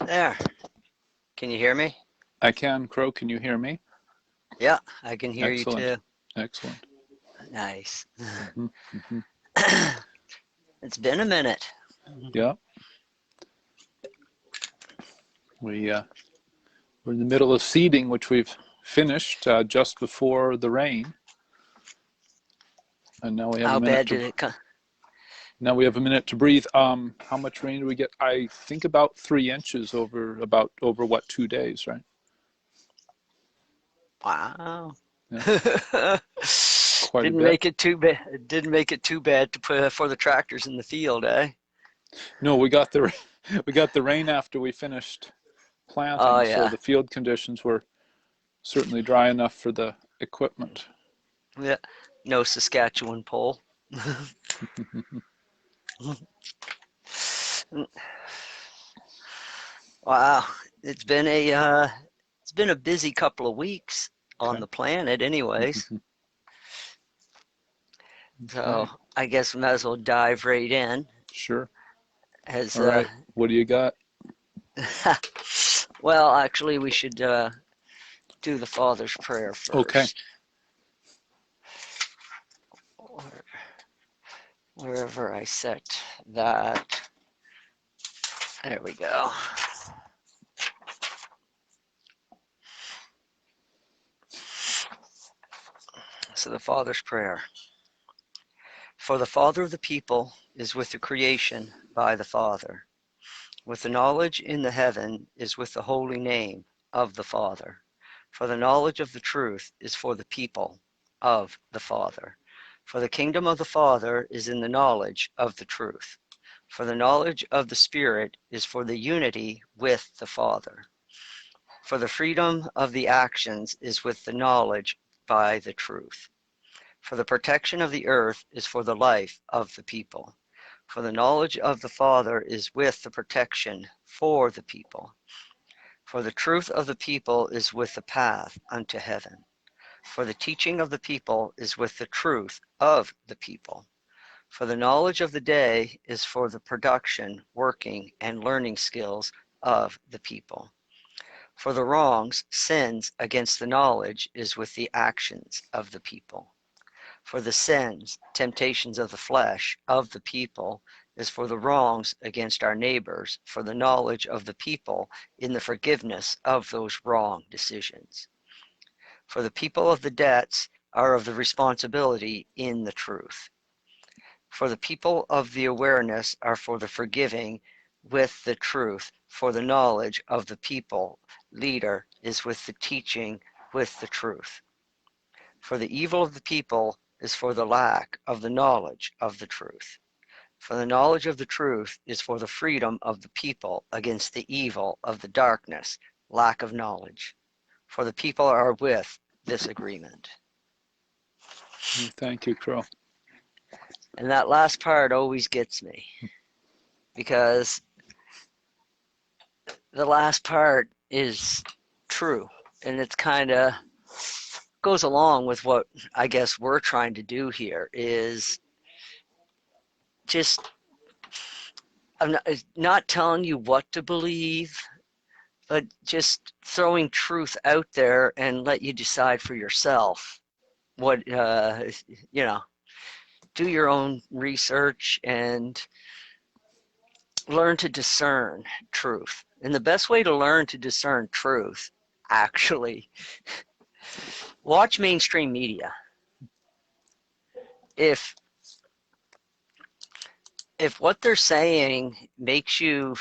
There. Can you hear me? I can, Crow. Can you hear me? Yeah, I can hear you too. Excellent. Nice. Mm-hmm. Mm-hmm. It's been a minute. Yeah. We're in the middle of seeding, which we've finished just before the rain. And now we have How a minute bad to, did it come? now we have a minute to breathe. How much rain do we get? I think about 3 inches over what, 2 days, right? Wow. Yeah. Quite a Didn't bit. make it too bad. Didn't make it too bad to put for the tractors in the field, eh? No, we got the rain after we finished planting, Oh so yeah. the field conditions were certainly dry enough for the equipment. Yeah. No Saskatchewan pole. Wow. It's been a busy couple of weeks on the planet anyways. So I guess we might as well dive right in. Sure. As all right. What do you got? well, actually we should do the Father's Prayer first. Okay. Wherever I set that. There we go. So the Father's Prayer. For the Father of the people is with the creation by the Father. With the knowledge in the heaven is with the holy name of the Father. For the knowledge of the truth is for the people of the Father. For the kingdom of the Father is in the knowledge of the truth. For the knowledge of the Spirit is for the unity with the Father. For the freedom of the actions is with the knowledge by the truth. For the protection of the earth is for the life of the people. For the knowledge of the Father is with the protection for the people. For the truth of the people is with the path unto heaven. For the teaching of the people is with the truth of the people. For the knowledge of the day is for the production, working, and learning skills of the people. For the wrongs, sins against the knowledge is with the actions of the people. For the sins, temptations of the flesh of the people is for the wrongs against our neighbors, for the knowledge of the people in the forgiveness of those wrong decisions. For the people of the debts are of the responsibility in the truth. For the people of the awareness are for the forgiving with the truth. For the knowledge of the people leader is with the teaching with the truth. For the evil of the people is for the lack of the knowledge of the truth. For the knowledge of the truth is for the freedom of the people against the evil of the darkness, lack of knowledge. For the people are with this agreement. Thank you, Crow. And that last part always gets me, because the last part is true, and it's kind of goes along with what I guess we're trying to do here, is just I'm not telling you what to believe, but just throwing truth out there and let you decide for yourself what do your own research and learn to discern truth. And the best way to learn to discern truth, actually, watch mainstream media. if what they're saying makes you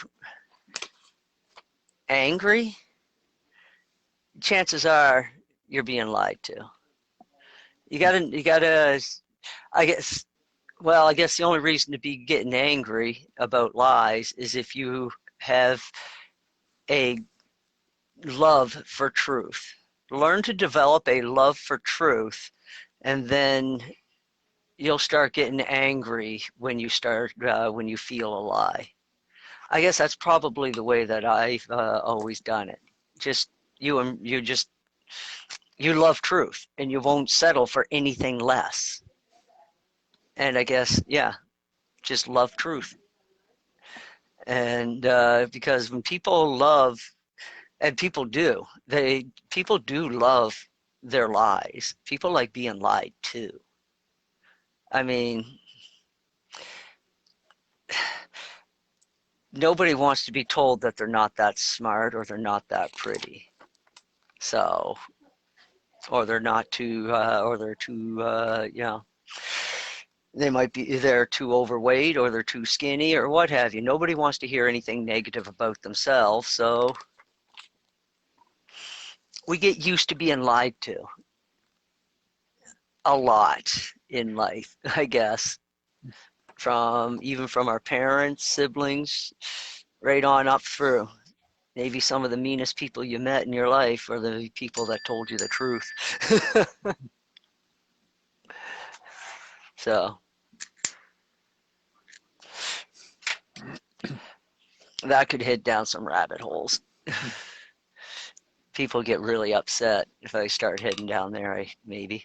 angry, chances are you're being lied to. You gotta, I guess, well, I guess the only reason to be getting angry about lies is if you have a love for truth. Learn to develop a love for truth, and then you'll start getting angry when you feel a lie. I guess that's probably the way that I've always done it. Just you love truth, and you won't settle for anything less. And I guess, yeah, just love truth. And because when people love, and people do love their lies. People like being lied to. I mean, nobody wants to be told that they're not that smart or they're not that pretty. So, or they're not too, or they're too, they might be, they're too overweight or they're too skinny or what have you. Nobody wants to hear anything negative about themselves. So we get used to being lied to a lot in life, I guess, even from our parents, siblings, right on up through. Maybe some of the meanest people you met in your life are the people that told you the truth. So that could head down some rabbit holes. People get really upset if I start heading down there, maybe.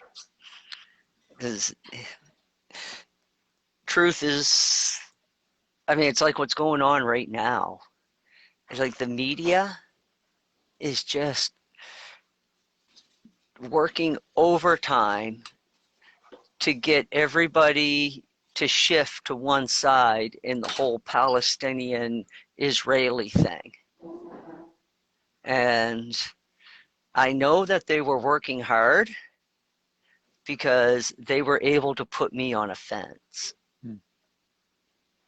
Because truth is, I mean, it's like what's going on right now. It's like the media is just working overtime to get everybody to shift to one side in the whole Palestinian Israeli thing. And I know that they were working hard because they were able to put me on a fence.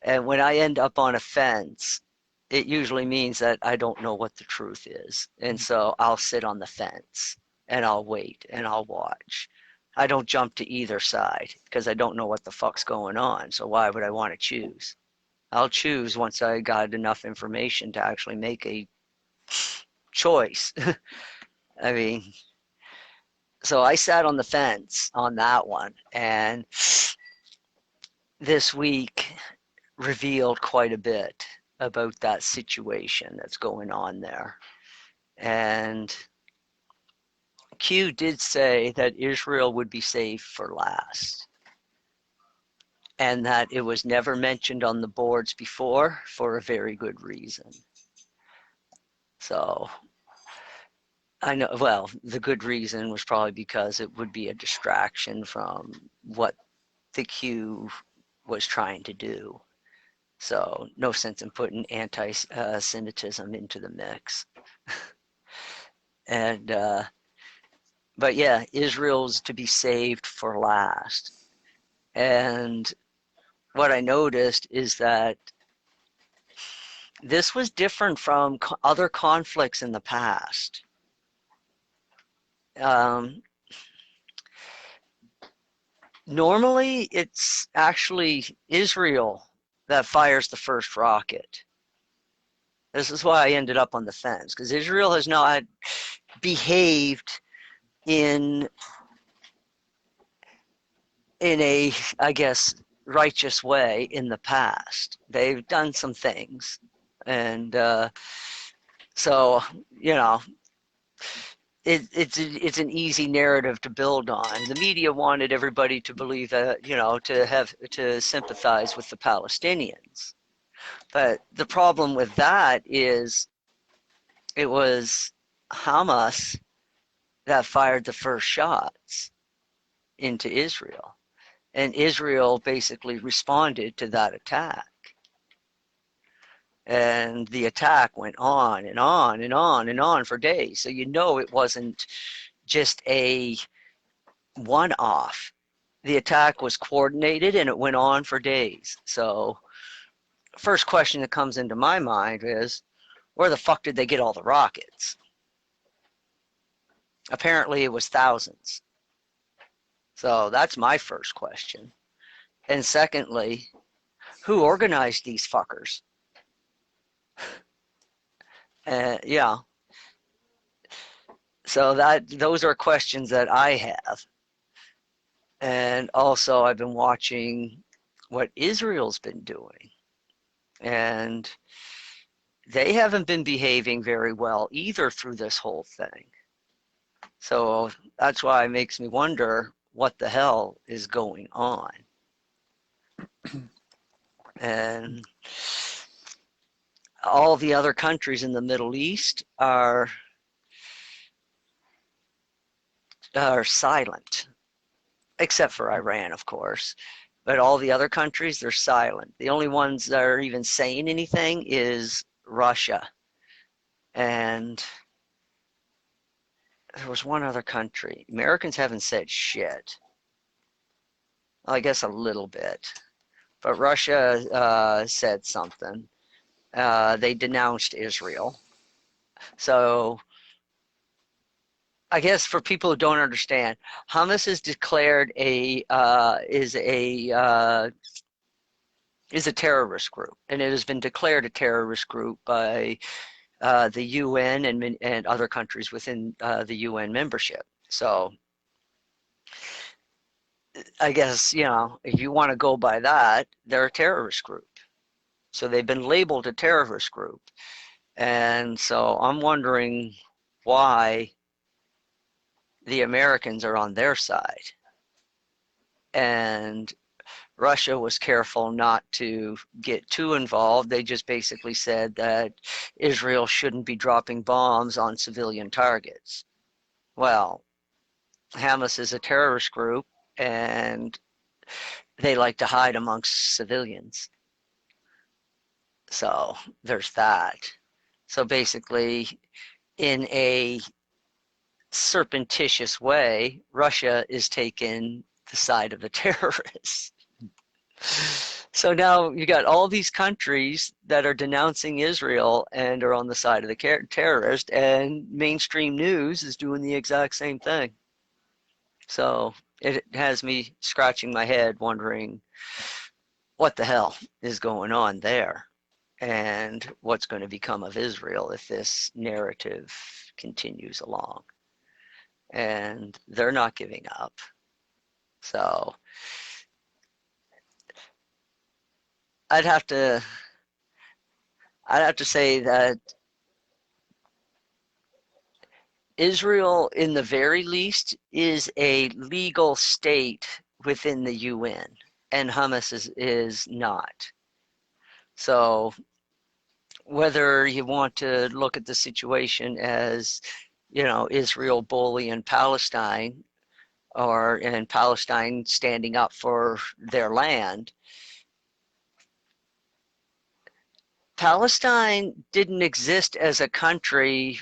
And when I end up on a fence, it usually means that I don't know what the truth is. And so I'll sit on the fence and I'll wait and I'll watch. I don't jump to either side because I don't know what the fuck's going on. So why would I want to choose? I'll choose once I got enough information to actually make a choice. I mean, so I sat on the fence on that one, and this week revealed quite a bit about that situation that's going on there. And Q did say that Israel would be saved for last, and that it was never mentioned on the boards before for a very good reason. So I know, well, the good reason was probably because it would be a distraction from what the Q was trying to do. So no sense in putting anti-Semitism into the mix. And but yeah, Israel's to be saved for last. And what I noticed is that this was different from other conflicts in the past. Normally, it's actually Israel that fires the first rocket. This is why I ended up on the fence, because Israel has not behaved in a, I guess, righteous way in the past. They've done some things. And so, you know, it's an easy narrative to build on. The media wanted everybody to believe that, you know, to sympathize with the Palestinians. But the problem with that is it was Hamas that fired the first shots into Israel. And Israel basically responded to that attack. And the attack went on and on and on and on for days. So you know it wasn't just a one-off. the attack was coordinated and it went on for days. So first question that comes into my mind is, where the fuck did they get all the rockets? Apparently it was thousands. So that's my first question. And secondly, who organized these fuckers? Yeah. So those are questions that I have. And also I've been watching what Israel's been doing. And they haven't been behaving very well either through this whole thing. So that's why it makes me wonder what the hell is going on. And all the other countries in the Middle East are silent, except for Iran, of course. But all the other countries, they're silent. The only ones that are even saying anything is Russia. And there was one other country. Americans haven't said shit. Well, I guess a little bit. But Russia said something. They denounced Israel. So I guess for people who don't understand, Hamas is declared is a terrorist group, and it has been declared a terrorist group by the UN and other countries within the UN membership. So I guess, if you want to go by that, they're a terrorist group. So they've been labeled a terrorist group. And so I'm wondering why the Americans are on their side. And Russia was careful not to get too involved. They just basically said that Israel shouldn't be dropping bombs on civilian targets. Well, Hamas is a terrorist group, and they like to hide amongst civilians. So there's that. So basically, in a surreptitious way, Russia is taking the side of the terrorists. So now you got all these countries that are denouncing Israel and are on the side of the terrorist, and mainstream news is doing the exact same thing. So it has me scratching my head wondering what the hell is going on there, and what's going to become of Israel if this narrative continues along. And they're not giving up. So I'd have to say that Israel, in the very least, is a legal state within the UN, and Hamas is not. So whether you want to look at the situation as, Israel bullying Palestine, and Palestine standing up for their land, Palestine didn't exist as a country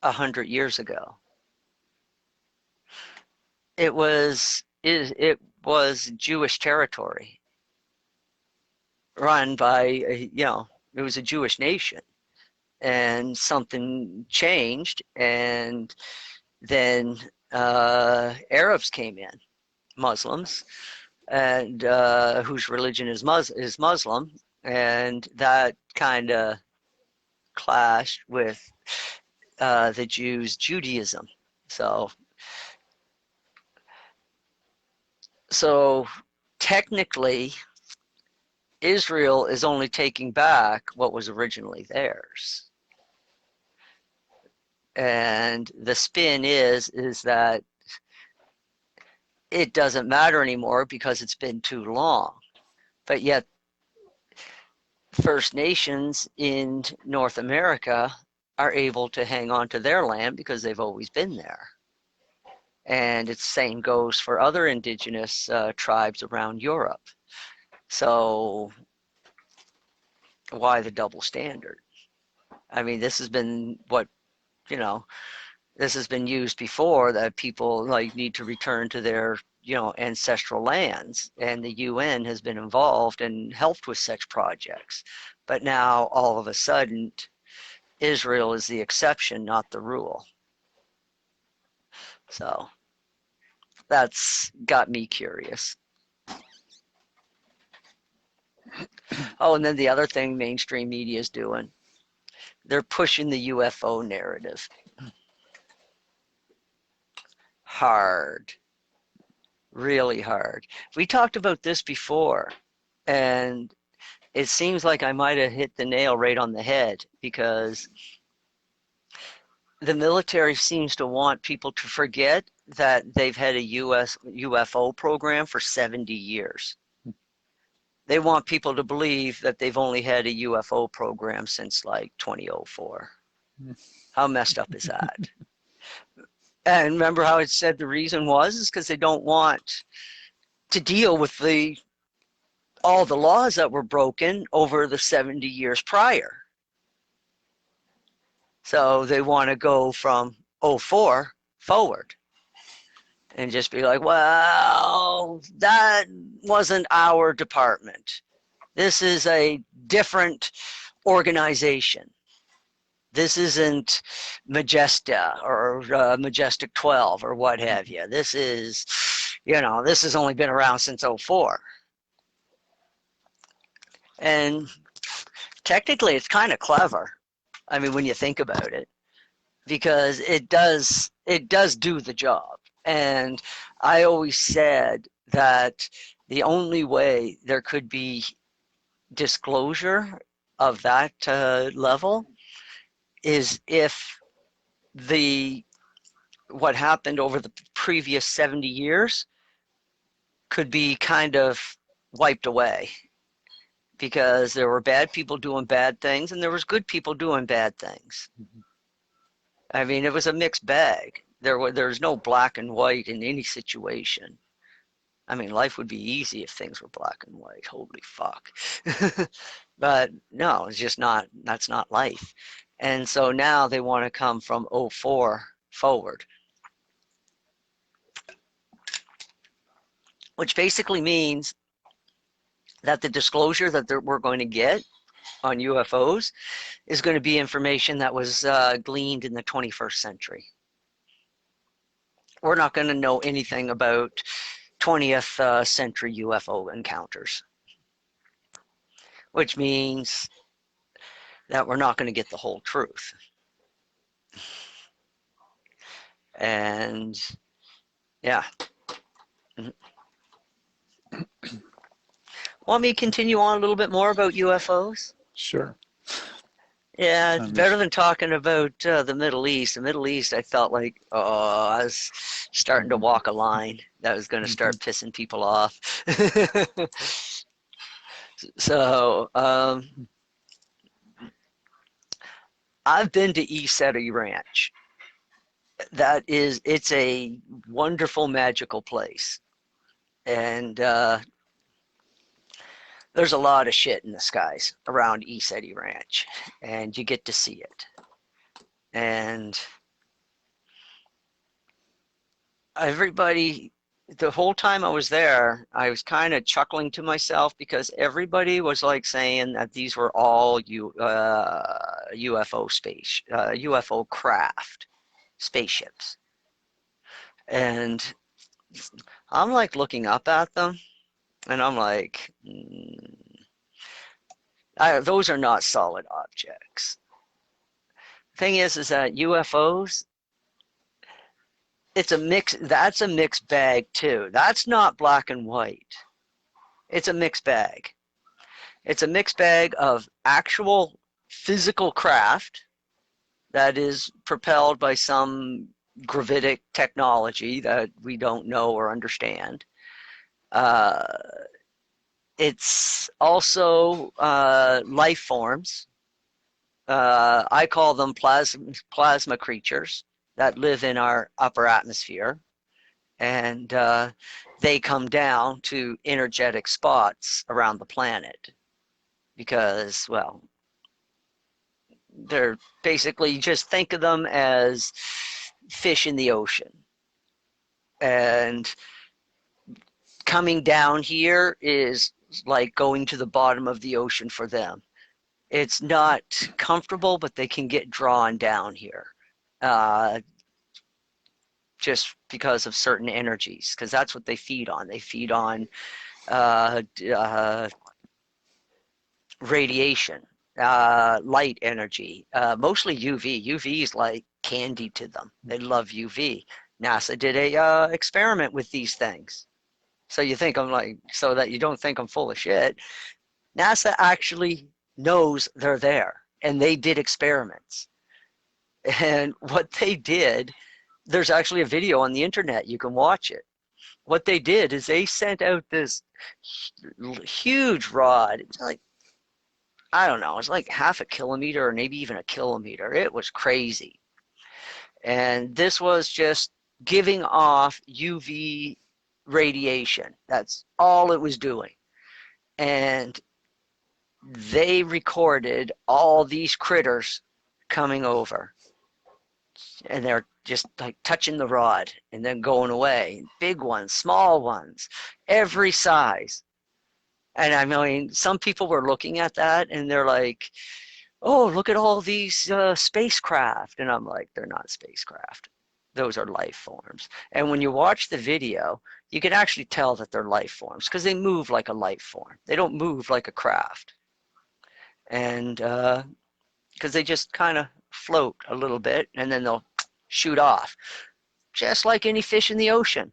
100 years ago. It was Jewish territory run by, it was a Jewish nation, and something changed, and then Arabs came in, Muslims, and whose religion is Muslim, and that kind of clashed with the Jews' Judaism. So technically, Israel is only taking back what was originally theirs. And the spin is that it doesn't matter anymore because it's been too long. But yet, First Nations in North America are able to hang on to their land because they've always been there. And the same goes for other indigenous tribes around Europe. So why the double standard? I mean, this has been this has been used before, that people need to return to their ancestral lands, and the UN has been involved and helped with such projects. But now all of a sudden, Israel is the exception, not the rule. So that's got me curious. Oh, and then the other thing mainstream media is doing, they're pushing the UFO narrative hard, really hard. We talked about this before, and it seems like I might have hit the nail right on the head, because the military seems to want people to forget that they've had a US UFO program for 70 years. They want people to believe that they've only had a UFO program since like 2004. How messed up is that? And remember how it said the reason was is because they don't want to deal with all the laws that were broken over the 70 years prior. So they want to go from 04 forward and just be like, well, that wasn't our department. This is a different organization. This isn't Majesta or Majestic 12 or what have you. This is, this has only been around since 04. And technically it's kind of clever. I mean, when you think about it, because it does do the job. And I always said that the only way there could be disclosure of that level is if what happened over the previous 70 years could be kind of wiped away, because there were bad people doing bad things and there was good people doing bad things. I mean, it was a mixed bag. There's no black and white in any situation. I mean, life would be easy if things were black and white. Holy fuck. But no, it's just not, that's not life. And so now they want to come from 04 forward, which basically means that the disclosure that we're going to get on UFOs is going to be information that was gleaned in the 21st century. We're not going to know anything about 20th century UFO encounters, which means that we're not going to get the whole truth. And yeah. Want me to continue on a little bit more about UFOs? Sure. Yeah, it's better than talking about the Middle East. The Middle East, I felt like, I was starting to walk a line that was going to start pissing people off. So, I've been to ESETI Ranch. It's a wonderful, magical place. And there's a lot of shit in the skies around ESETI Ranch, and you get to see it. And everybody, the whole time I was there, I was kind of chuckling to myself, because everybody was like saying that these were all UFO craft, spaceships. And I'm like looking up at them, and I'm like, those are not solid objects. Thing is that UFOs, it's a mix. That's a mixed bag too. That's not black and white. It's a mixed bag. It's a mixed bag of actual physical craft that is propelled by some gravitic technology that we don't know or understand. It's also life forms. I call them plasma creatures that live in our upper atmosphere, and they come down to energetic spots around the planet because, well, they're basically, just think of them as fish in the ocean. And coming down here is like going to the bottom of the ocean for them. It's not comfortable, but they can get drawn down here. Just because of certain energies, because that's what they feed on. They feed on radiation, light energy, mostly UV. UV is like candy to them. They love UV. NASA did a experiment with these things. So you think I'm like, so that you don't think I'm full of shit. NASA actually knows they're there, and they did experiments. And what they did, there's actually a video on the internet. You can watch it. What they did is they sent out this huge rod. It's like, I don't know, it's like half a kilometer or maybe even a kilometer. It was crazy. And this was just giving off UV radiation. That's all it was doing. And they recorded all these critters coming over. And they're just like touching the rod and then going away. Big ones, small ones, every size. And I mean, some people were looking at that and they're like, oh, look at all these spacecraft. And I'm like, they're not spacecraft. Those are life forms. And when you watch the video, you can actually tell that they're life forms because they move like a life form. They don't move like a craft. And because they just kind of float a little bit and then they'll shoot off. Just like any fish in the ocean.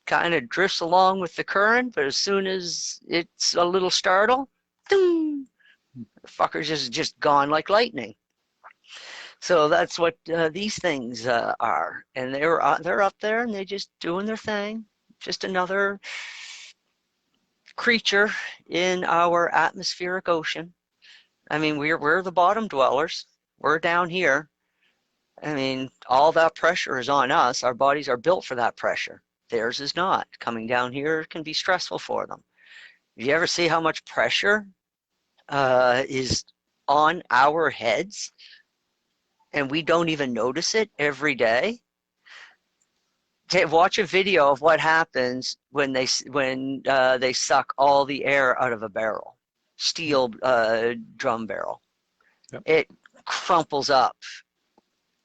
Kind of drifts along with the current, but as soon as it's a little startle, ding, the fucker's just gone like lightning. So that's what these things are, and they're up there and they're just doing their thing. Just another creature in our atmospheric ocean. I mean, we're the bottom dwellers. We're down here. I mean, all that pressure is on us. Our bodies are built for that pressure. Theirs is not. Coming down here can be stressful for them. Do you ever see how much pressure is on our heads and we don't even notice it every day? Watch a video of what happens when they suck all the air out of a barrel, steel drum barrel. Yep. It crumples up.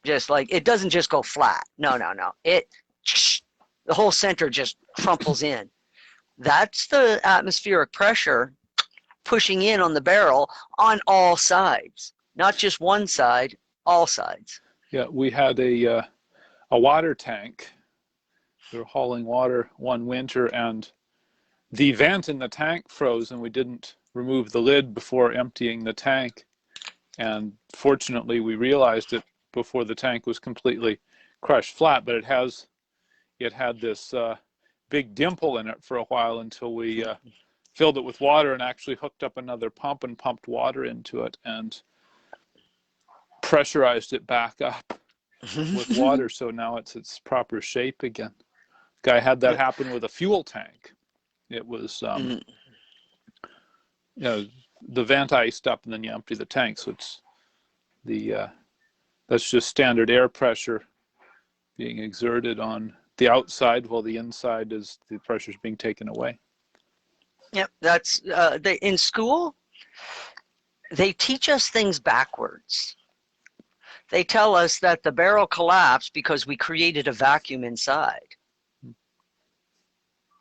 Just like, it doesn't just go flat. No. The whole center just crumples in. That's the atmospheric pressure pushing in on the barrel on all sides, not just one side, all sides. Yeah, we had a water tank. We were hauling water one winter, and the vent in the tank froze, and we didn't remove the lid before emptying the tank. And fortunately, we realized it before the tank was completely crushed flat, but it had this big dimple in it for a while until we filled it with water and actually hooked up another pump and pumped water into it and pressurized it back up with water, so now it's its proper shape again. Guy had that happen with a fuel tank. It was the vent iced up and then you empty the tank, so it's that's just standard air pressure being exerted on the outside while the inside is the pressure is being taken away. Yep, that's in school they teach us things backwards. They tell us that the barrel collapsed because we created a vacuum inside.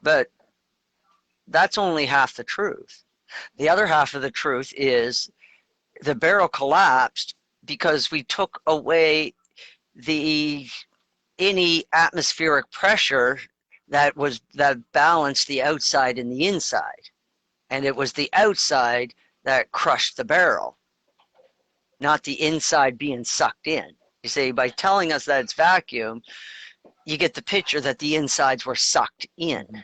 But that's only half the truth. The other half of the truth is the barrel collapsed because we took away any atmospheric pressure that balanced the outside and the inside. And it was the outside that crushed the barrel, not the inside being sucked in. You see, by telling us that it's vacuum, you get the picture that the insides were sucked in.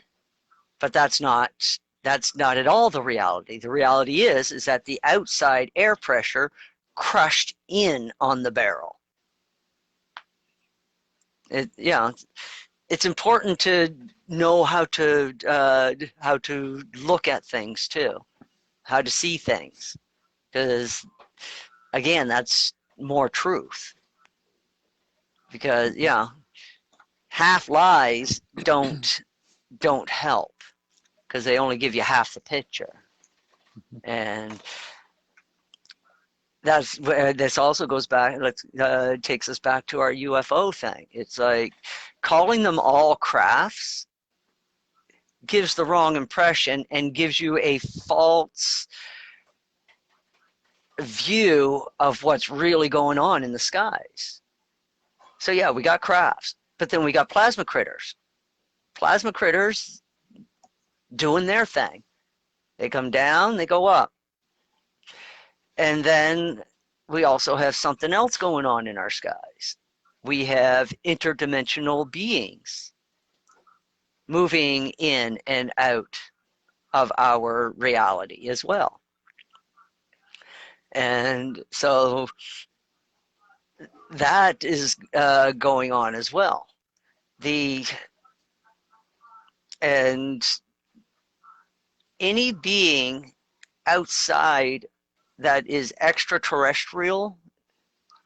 But that's not at all the reality. The reality is that the outside air pressure crushed in on the barrel. It's important to know how to look at things too, how to see things, because again, that's more truth. Because half lies don't help. because they only give you half the picture. And this also goes back, takes us back to our UFO thing. It's like calling them all crafts gives the wrong impression and gives you a false view of what's really going on in the skies. So yeah, we got crafts, but then we got plasma critters. Plasma critters doing their thing. They come down, they go up. And then we also have something else going on in our skies. We have interdimensional beings moving in and out of our reality as well. And so that is going on as well. And any being outside that is extraterrestrial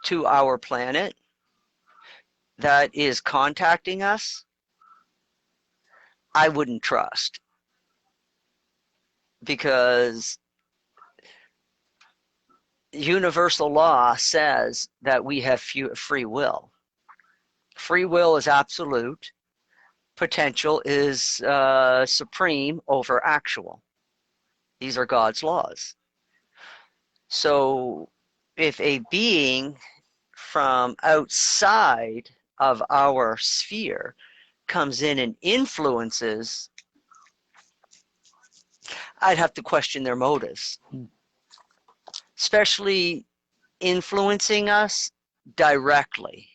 to our planet that is contacting us, I wouldn't trust, because universal law says that we have free will. Free will is absolute. Potential is supreme over actual. These are God's laws. So if a being from outside of our sphere comes in and influences, I'd have to question their motives, especially influencing us directly,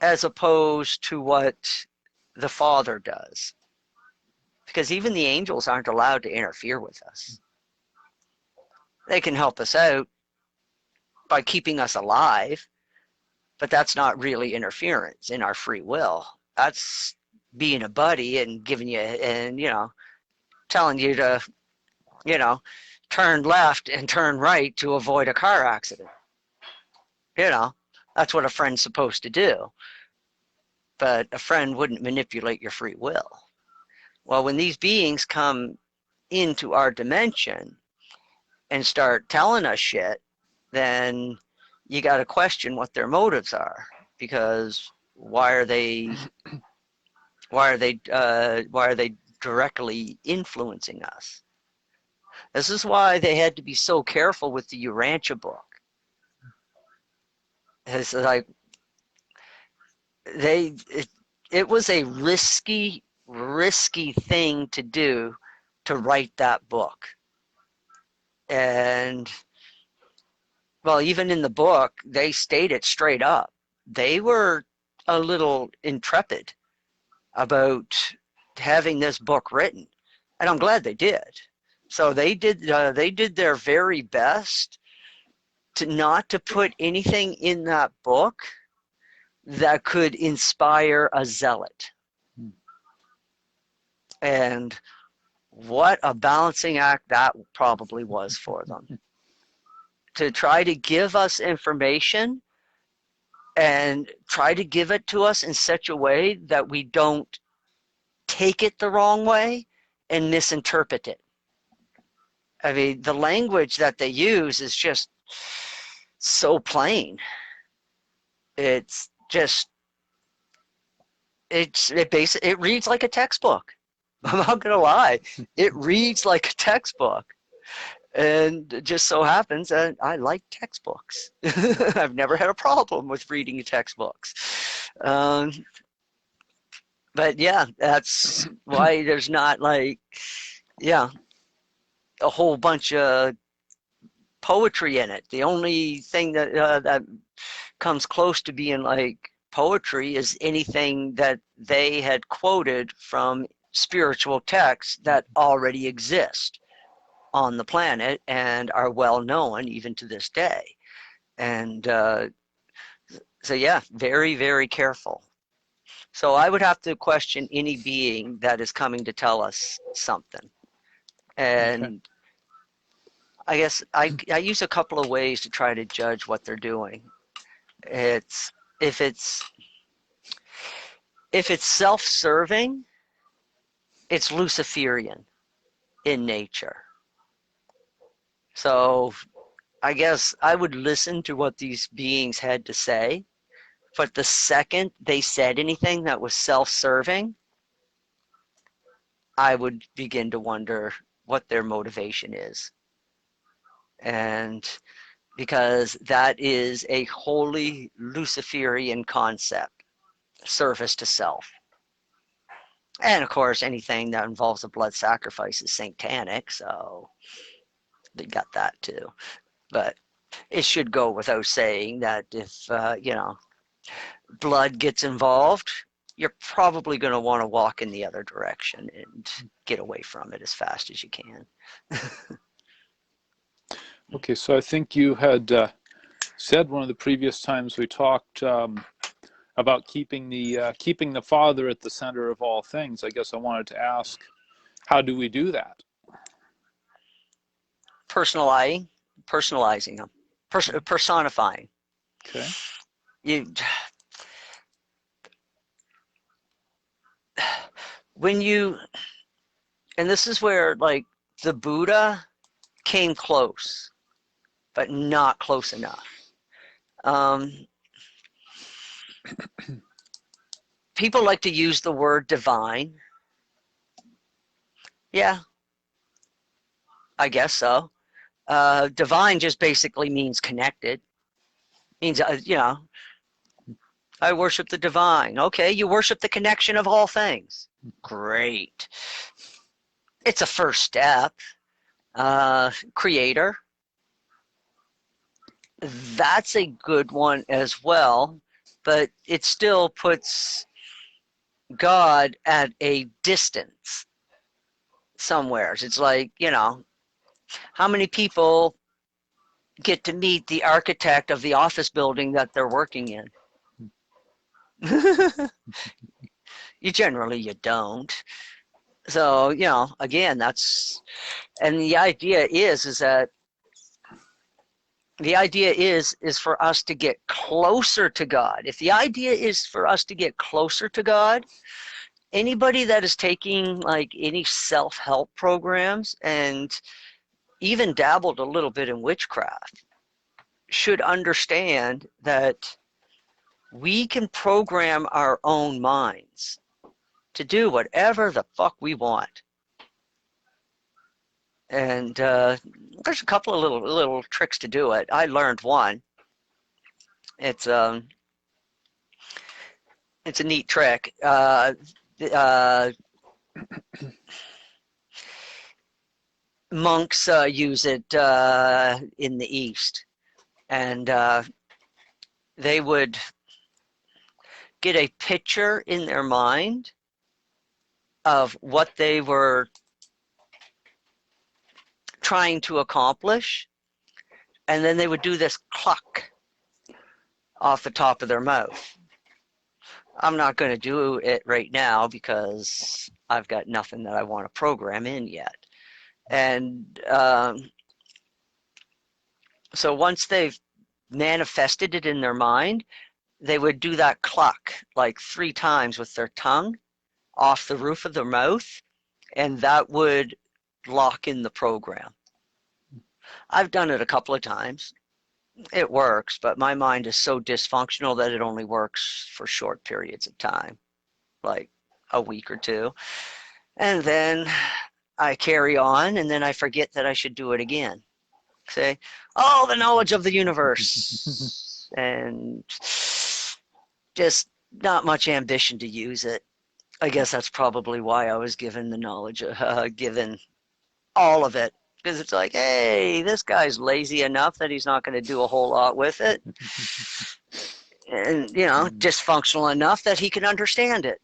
as opposed to what the Father does. Because even the angels aren't allowed to interfere with us. They can help us out by keeping us alive, but that's not really interference in our free will. That's being a buddy and giving you, and telling you to, turn left and turn right to avoid a car accident. That's what a friend's supposed to do. But a friend wouldn't manipulate your free will. Well, when these beings come into our dimension and start telling us shit, then you got to question what their motives are, because why are they directly influencing us? This is why they had to be so careful with the Urantia book. It's like it was a risky thing to do, to write that book. And well, even in the book, they state it straight up. They were a little intrepid about having this book written, and I'm glad they did. So they did their very best to not to put anything in that book that could inspire a zealot. And what a balancing act that probably was for them, to try to give us information and try to give it to us in such a way that we don't take it the wrong way and misinterpret it. I mean, the language that they use is just so plain. It's just, it reads like a textbook. I'm not gonna lie, it reads like a textbook. And it just so happens that I like textbooks. I've never had a problem with reading textbooks. But yeah, that's why there's not like, a whole bunch of poetry in it. The only thing that comes close to being like poetry is anything that they had quoted from spiritual texts that already exist on the planet and are well known even to this day. And so yeah, very, very careful. So I would have to question any being that is coming to tell us something. And okay. I guess I use a couple of ways to try to judge what they're doing. If it's self-serving, it's Luciferian in nature. So I guess I would listen to what these beings had to say, but the second they said anything that was self-serving, I would begin to wonder what their motivation is. And because that is a wholly Luciferian concept, service to self. And of course, anything that involves a blood sacrifice is satanic, so they got that too. But it should go without saying that if, blood gets involved, you're probably going to want to walk in the other direction and get away from it as fast as you can. Okay, so I think you had said one of the previous times we talked about keeping the Father at the center of all things. I guess I wanted to ask, how do we do that? Personalizing them, personifying. Okay. And this is where, like, the Buddha came close, but not close enough. People like to use the word divine. Yeah, I guess so. Divine just basically means connected. Means, I worship the divine. Okay, you worship the connection of all things. Great. It's a first step. Creator. That's a good one as well, but it still puts God at a distance somewhere. It's like, how many people get to meet the architect of the office building that they're working in? You don't. So, again, and the idea is that the idea is for us to get closer to God. If the idea is for us to get closer to God, anybody that is taking like any self-help programs and even dabbled a little bit in witchcraft should understand that we can program our own minds to do whatever the fuck we want. And there's a couple of little tricks to do it. I learned one. It's a neat trick. Monks use it in the East, and they would get a picture in their mind of what they were trying to accomplish, and then they would do this cluck off the top of their mouth. I'm not going to do it right now because I've got nothing that I want to program in yet. And so once they've manifested it in their mind, they would do that cluck like 3 times with their tongue off the roof of their mouth, and that would lock in the program. I've done it a couple of times. It works, but my mind is so dysfunctional that it only works for short periods of time, like a week or 2. And then I carry on, and then I forget that I should do it again. Say, oh, the knowledge of the universe. And just not much ambition to use it. I guess that's probably why I was given the knowledge, given all of it. Because it's like, hey, this guy's lazy enough that he's not going to do a whole lot with it. And, dysfunctional enough that he can understand it.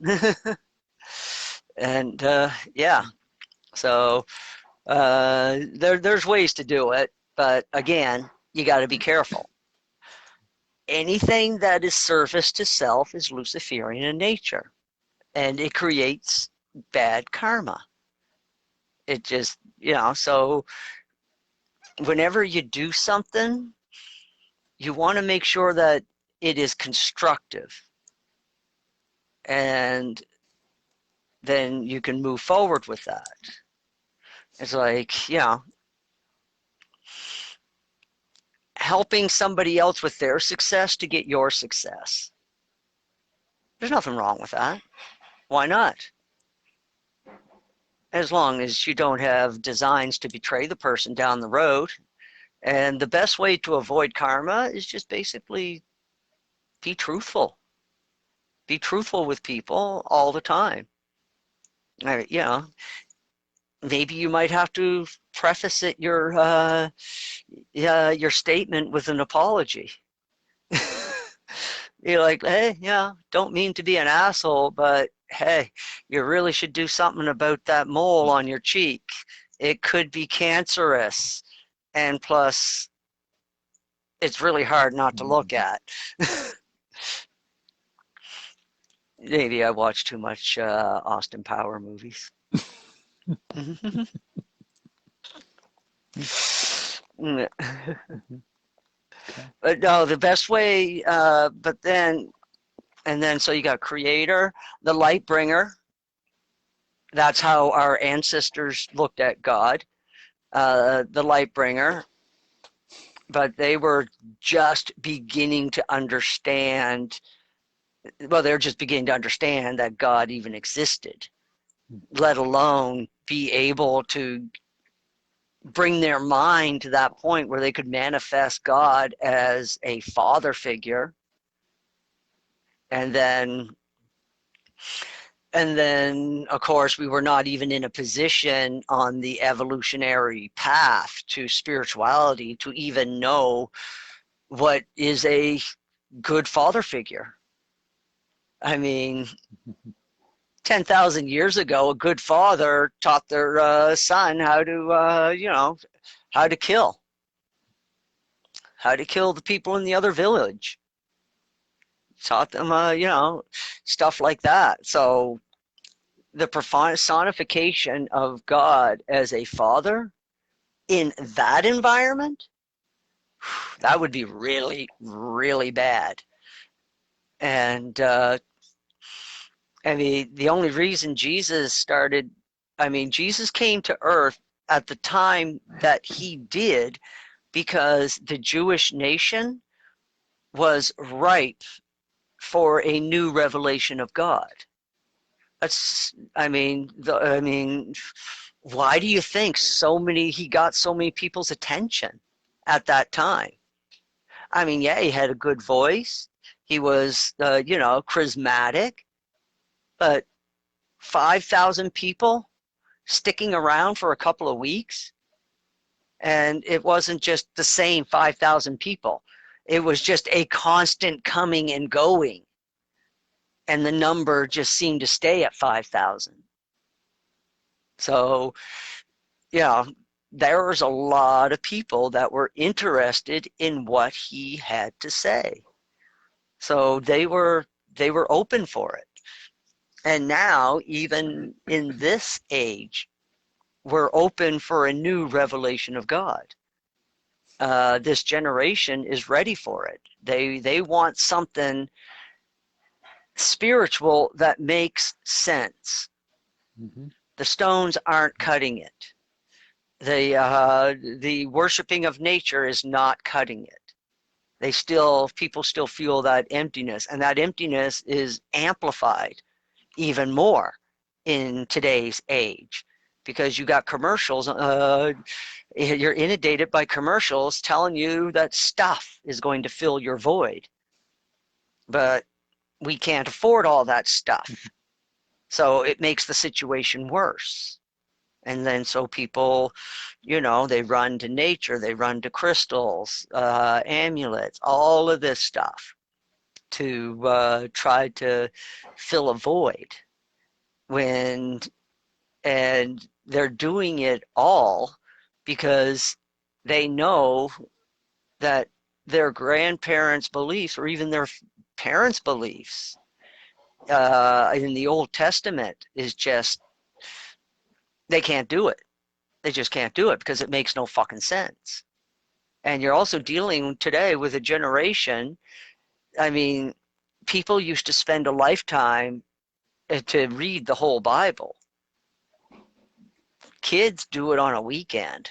And, yeah. So there's ways to do it. But, again, you got to be careful. Anything that is service to self is Luciferian in nature. And it creates bad karma. It just, so whenever you do something, you want to make sure that it is constructive. And then you can move forward with that. It's like, you know, helping somebody else with their success to get your success. There's nothing wrong with that. Why not? As long as you don't have designs to betray the person down the road. And the best way to avoid karma is just basically be truthful. Be truthful with people all the time. You know, maybe you might have to preface it your statement with an apology. You're like, hey, yeah, don't mean to be an asshole, but hey, you really should do something about that mole on your cheek. It could be cancerous. And plus, it's really hard not to look at. Maybe I watch too much Austin Power movies. But no, the best way, but then, and then, so you got creator, the light bringer. That's how our ancestors looked at God, the light bringer. But they were just beginning to understand, well, they're just beginning to understand that God even existed, let alone be able to bring their mind to that point where they could manifest God as a father figure. And then, of course, we were not even in a position on the evolutionary path to spirituality to even know what is a good father figure. I mean, 10,000 years ago, a good father taught their son how to, how to kill the people in the other village. Taught them, stuff like that. So the personification of God as a father in that environment, that would be really, really bad. And I mean, the only reason Jesus came to earth at the time that he did because the Jewish nation was ripe for a new revelation of God. Why do you think he got so many people's attention at that time? I mean, yeah, he had a good voice. He was, charismatic, but 5,000 people sticking around for a couple of weeks. And it wasn't just the same 5,000 people. It was just a constant coming and going. And the number just seemed to stay at 5,000. So, there was a lot of people that were interested in what he had to say. So they were open for it. And now, even in this age, we're open for a new revelation of God. This generation is ready for it. They want something spiritual that makes sense. Mm-hmm. The stones aren't cutting it. The worshiping of nature is not cutting it. People still feel that emptiness, and that emptiness is amplified even more in today's age because you got commercials. You're inundated by commercials telling you that stuff is going to fill your void, but we can't afford all that stuff. So it makes the situation worse. And then so people, they run to nature, they run to crystals, amulets, all of this stuff to try to fill a void. And they're doing it all because they know that their grandparents' beliefs or even their parents' beliefs in the Old Testament is just, they can't do it. They just can't do it because it makes no fucking sense. And you're also dealing today with a generation. I mean, people used to spend a lifetime to read the whole Bible. Kids do it on a weekend.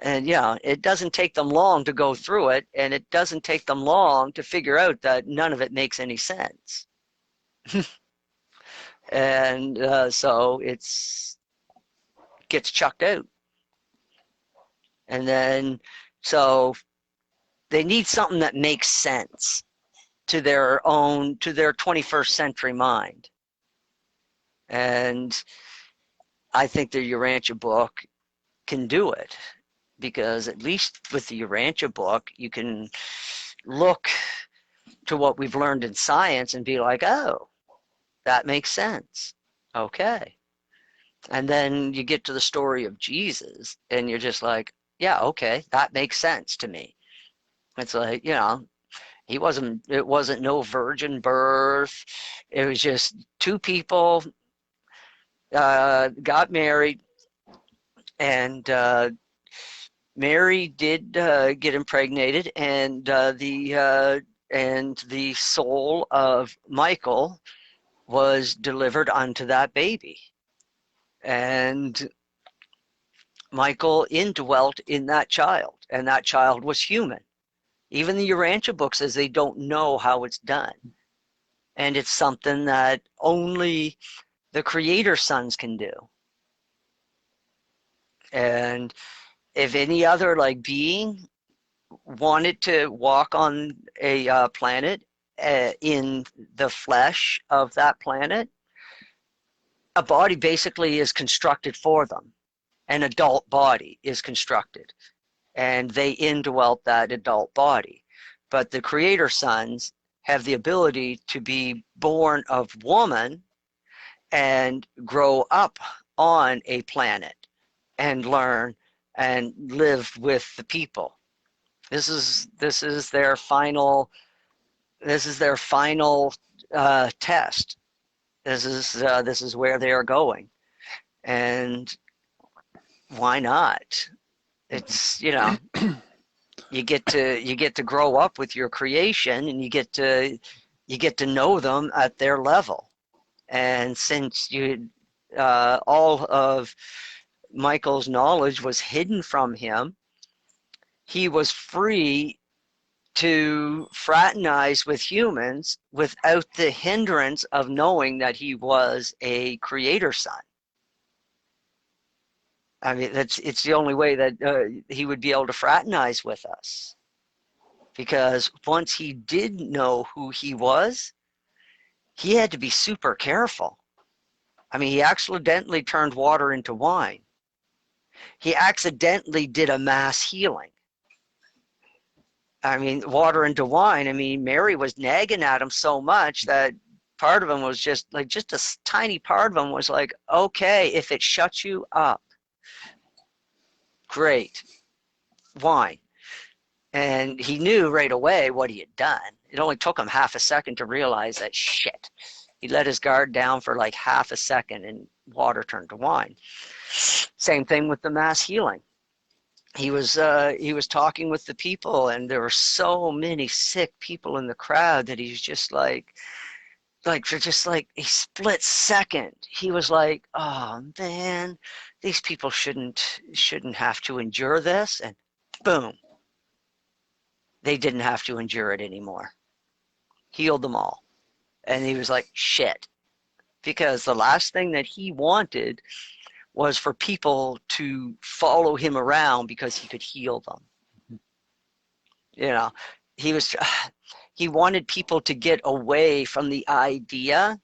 And yeah, it doesn't take them long to go through it, and it doesn't take them long to figure out that none of it makes any sense. And so it's gets chucked out. And then so they need something that makes sense to their 21st century mind. And I think the Urantia book can do it, because at least with the Urantia book, you can look to what we've learned in science and be like, oh, that makes sense. Okay. And then you get to the story of Jesus and you're just like, yeah, okay, that makes sense to me. It's like, it wasn't no virgin birth. It was just two people got married, and Mary did get impregnated, and the soul of Michael was delivered unto that baby, and Michael indwelt in that child, and that child was human. Even the Urantia book says they don't know how it's done, and it's something that only the Creator sons can do. And if any other being wanted to walk on a planet in the flesh of that planet, a body basically is constructed for them. An adult body is constructed, and they indwelt that adult body. But the Creator sons have the ability to be born of woman and grow up on a planet and learn and live with the people. This is their final test. This is where they are going, and why not? It's you get to grow up with your creation, and you get to know them at their level. And since all of Michael's knowledge was hidden from him, he was free to fraternize with humans without the hindrance of knowing that he was a Creator son. I mean, it's the only way that he would be able to fraternize with us. Because once he did know who he was, he had to be super careful. I mean, he accidentally turned water into wine. He accidentally did a mass healing. I mean, water into wine. I mean, Mary was nagging at him so much that part of him was just a tiny part of him was like, okay, if it shuts you up, great, wine. And he knew right away what he had done. It only took him half a second to realize that shit. He let his guard down for like half a second and water turned to wine. Same thing with the mass healing. He was talking with the people, and there were so many sick people in the crowd that he's just like for just like a split second, he was like, oh man, these people shouldn't have to endure this, and boom, they didn't have to endure it anymore. Healed them all. And he was like, shit. Because the last thing that he wanted was for people to follow him around because he could heal them. He wanted people to get away from the idea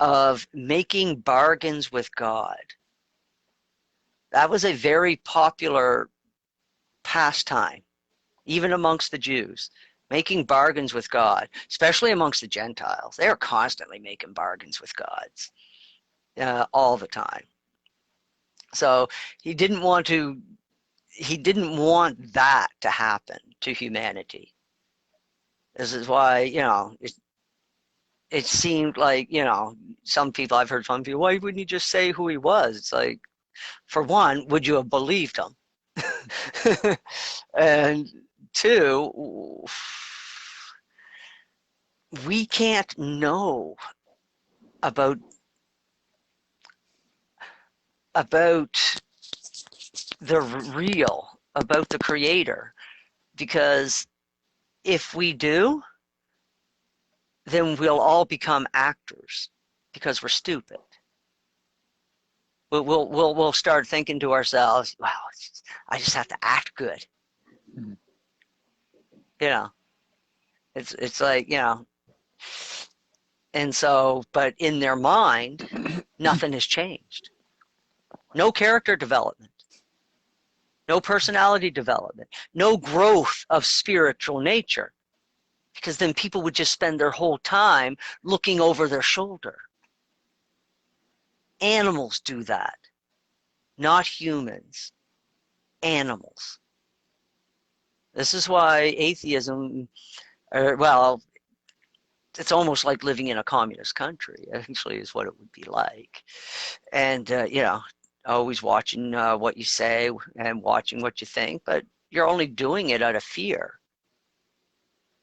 of making bargains with God. That was a very popular pastime, even amongst the Jews, making bargains with God, especially amongst the Gentiles. They are constantly making bargains with gods all the time. So he didn't want that to happen to humanity. This is why, it seemed like, some people, I've heard some people, why wouldn't you just say who he was? It's like, for one, would you have believed him? And two, we can't know about the real, about the creator, because if we do, then we'll all become actors because we're stupid. We'll start thinking to ourselves, wow, I just have to act good. Mhm. You know, it's like, you know, and so, but in their mind, nothing has changed. No character development, no personality development, no growth of spiritual nature, because then people would just spend their whole time looking over their shoulder. Animals do that, not humans. Animals. This is why atheism, well, it's almost like living in a communist country, actually, is what it would be like. And, you know, always watching what you say and watching what you think, but you're only doing it out of fear.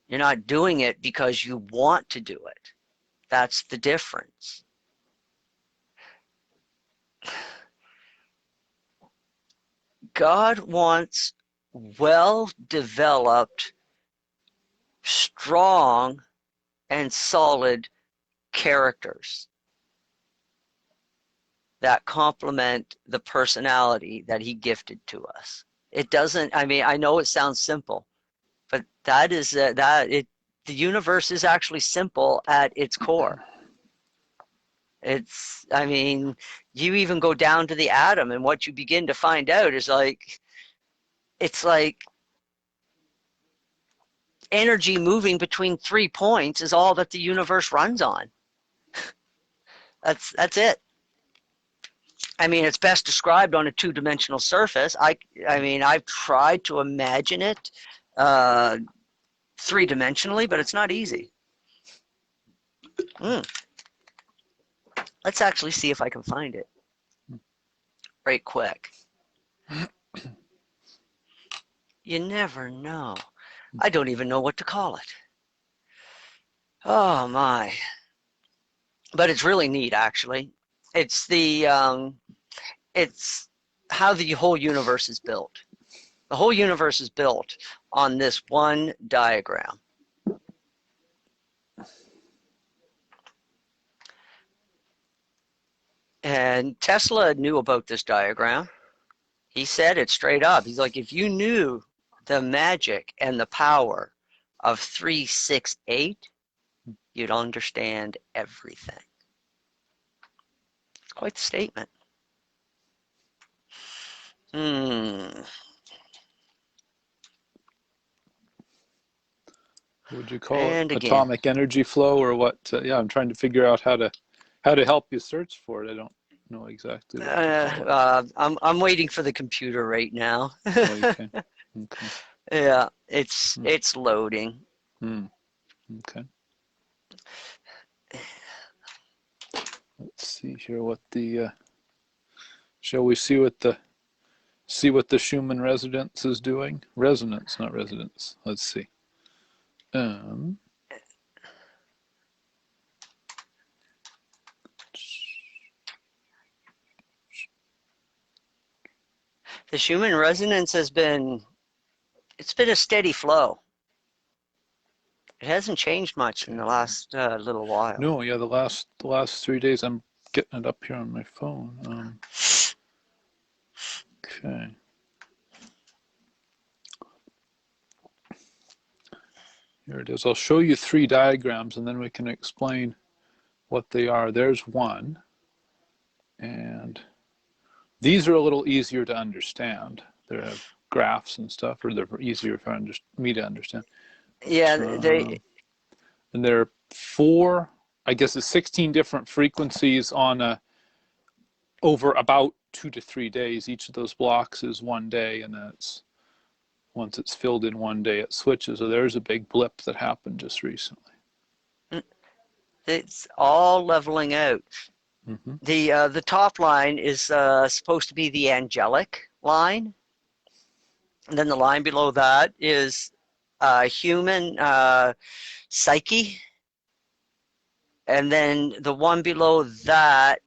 You're not doing it because you want to do it. That's the difference. God wants well-developed, strong, and solid characters that complement the personality that he gifted to us. It doesn't, I mean, I know it sounds simple, but that is, the universe is actually simple at its core. It's, I mean, you even go down to the atom, and what you begin to find out is like, it's like energy moving between 3 points is all that the universe runs on. That's it. I mean, it's best described on a two-dimensional surface. I mean, I've tried to imagine it three-dimensionally, but it's not easy. Let's actually see if I can find it right quick. You never know. I don't even know what to call it. Oh my. But it's really neat, actually. It's it's how the whole universe is built. The whole universe is built on this one diagram. And Tesla knew about this diagram. He said it straight up. He's like, if you knew the magic and the power of 368, you'd understand everything. It's quite the statement. Would you call it And again, atomic energy flow or what? Yeah, I'm trying to figure out how to help you search for it. I don't know exactly what to call it. I'm waiting for the computer right now. Okay. Okay. Yeah, it's loading. Okay. Let's see here what the shall we see what the Schumann resonance is doing? Resonance, not residence. Let's see. The Schumann resonance it's been a steady flow. It hasn't changed much in the last little while. No, yeah, the last 3 days. I'm getting it up here on my phone. Okay. Here it is. I'll show you 3 diagrams and then we can explain what they are. There's one. And these are a little easier to understand. They have graphs and stuff, or they're easier for me to understand. Yeah, and there are 4, I guess it's 16 different frequencies on over about 2 to 3 days. Each of those blocks is 1 day, and that's once it's filled in 1 day, it switches. So there's a big blip that happened just recently. it's all leveling out. The top line is supposed to be the angelic line, and then the line below that is human psyche, And then the one below that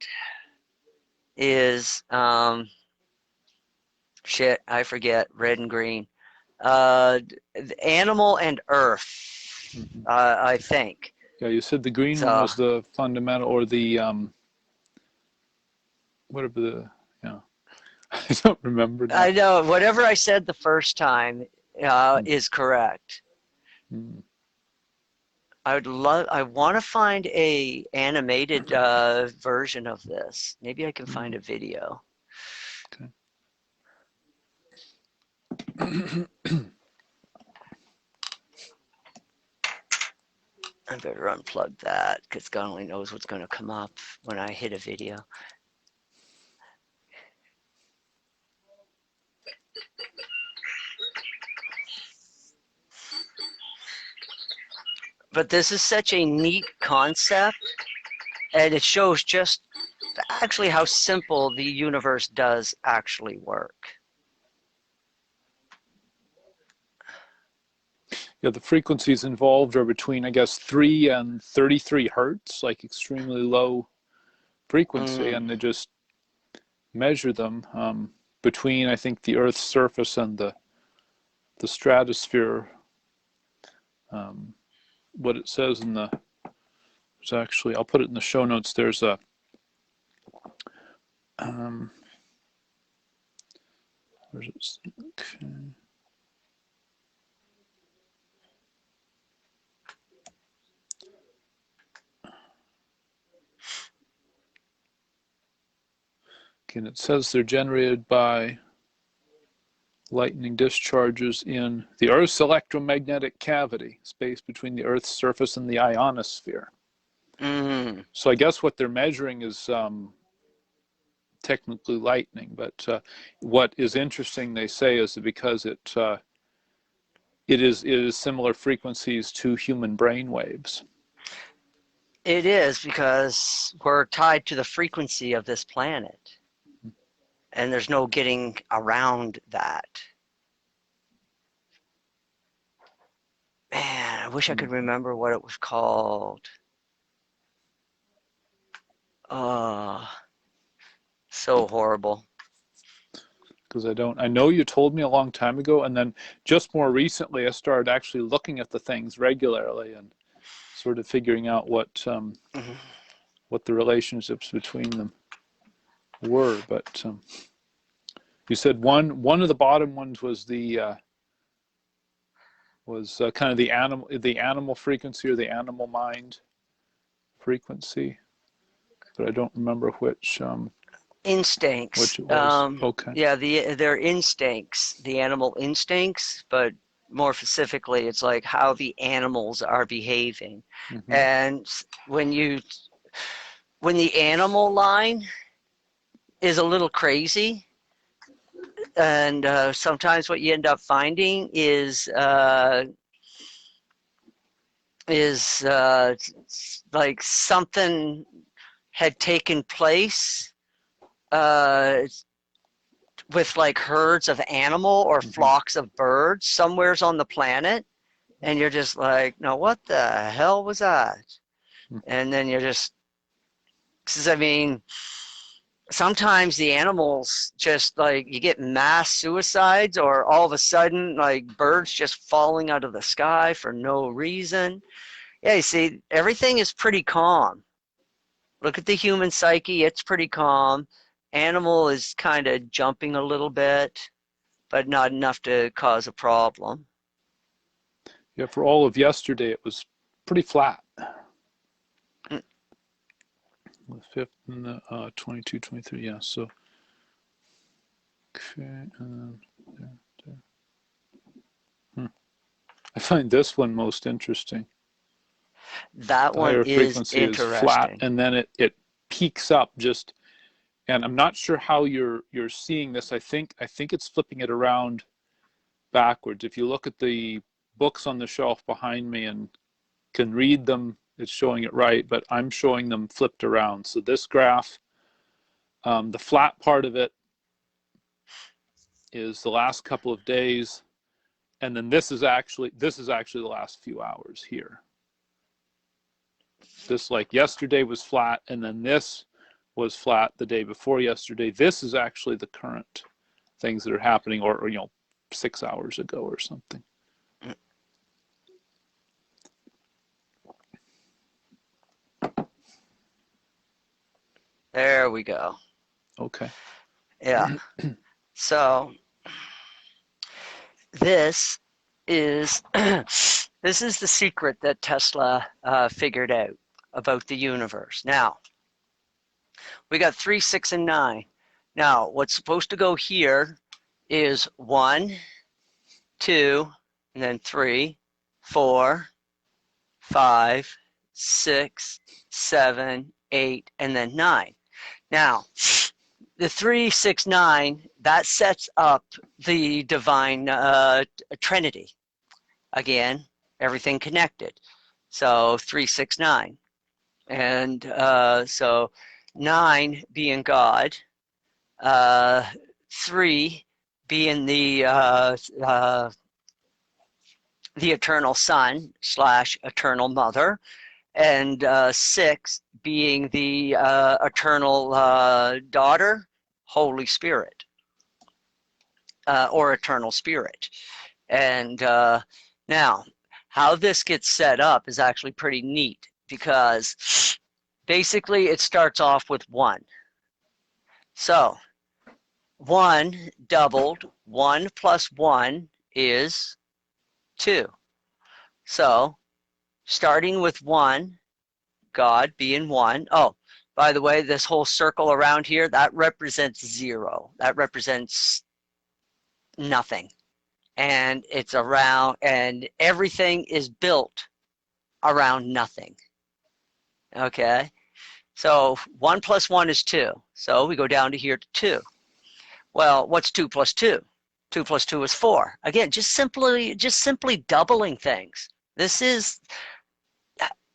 is shit, I forget, red and green. Animal and earth, I think. Yeah, you said the green one So was the fundamental, or the whatever the, yeah. I don't remember now. I know whatever I said the first time is correct. I want to find a animated version of this. Maybe I can find a video. Okay. I better unplug that because God only knows what's going to come up when I hit a video. But this is such a neat concept, and it shows just actually how simple the universe does actually work. Yeah, the frequencies involved are between, I guess, 3 and 33 hertz, like extremely low frequency, and they just measure them between, I think, the Earth's surface and the stratosphere. What it says in the, there's actually, I'll put it in the show notes. There's a where's it? Okay. And it says they're generated by lightning discharges in the Earth's electromagnetic cavity, space between the Earth's surface and the ionosphere. So I guess what they're measuring is technically lightning, but what is interesting, they say, is that because it is similar frequencies to human brain waves. It is because we're tied to the frequency of this planet, and there's no getting around that. Man, I wish I could remember what it was called. Oh, so horrible. Because I know you told me a long time ago, and then just more recently I started actually looking at the things regularly and sort of figuring out what the relationships between them were. But you said one of the bottom ones was the kind of the animal frequency, or the animal mind frequency, but I don't remember which Instincts. it was. Okay. Yeah, their instincts, the animal instincts, but more specifically, it's like how the animals are behaving. And when the animal line is a little crazy, and sometimes what you end up finding is like something had taken place with like herds of animal or flocks of birds somewheres on the planet, and you're just like, no, what the hell was that? And then you're just, I mean, sometimes the animals just like, you get mass suicides, or all of a sudden like birds just falling out of the sky for no reason. Yeah, you see, everything is pretty calm. Look at the human psyche, it's pretty calm. Animal is kind of jumping a little bit, but not enough to cause a problem. Yeah, for all of yesterday it was pretty flat. The 5th and the 22, 23, yeah, so okay, there. I find this one most interesting. That The one higher is frequency is flat, interesting. and then it peaks up just, and I'm not sure how you're seeing this. I think it's flipping it around backwards. If you look at the books on the shelf behind me and can read them, it's showing it right, but I'm showing them flipped around. So this graph, the flat part of it is the last couple of days, and then this is actually the last few hours here. This, like yesterday was flat, and then this was flat the day before yesterday. This is actually the current things that are happening, or 6 hours ago or something. There we go. Okay. Yeah. So this is this is the secret that Tesla figured out about the universe. Now, we got 3, 6, and 9. Now, what's supposed to go here is 1, 2, and then 3, 4, 5, 6, 7, 8, and then 9. Now, the 3, 6, 9, that sets up the divine Trinity. Again, everything connected. So 3, 6, 9. And so 9 being God, 3 being the eternal Son / eternal Mother, and 6 being the eternal daughter, Holy Spirit, or eternal Spirit. And now, how this gets set up is actually pretty neat, because basically it starts off with 1. So 1 doubled, 1 plus 1 is 2. So starting with 1, God being 1. Oh, by the way, this whole circle around here, that represents 0. That represents nothing. And it's around, and everything is built around nothing. Okay? So 1 plus 1 is 2. So we go down to here to 2. Well, what's 2 plus 2? 2 plus 2 is 4. Again, just simply doubling things. This is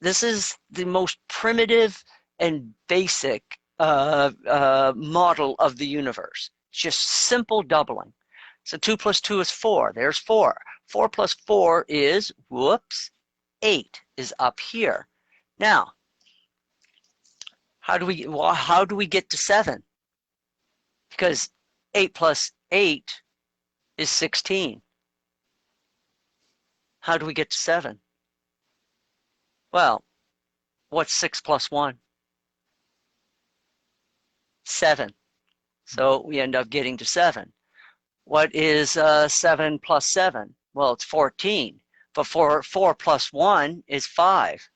the most primitive and basic model of the universe. It's just simple doubling. So 2 plus 2 is 4. There's 4. 4 plus 4 is, 8 is up here. Now, how do we get to 7? Because 8 plus 8 is 16. How do we get to 7? Well, what's 6 plus 1? 7. So we end up getting to 7. What is 7 plus 7? Well, it's 14. But 4 plus 1 is 5.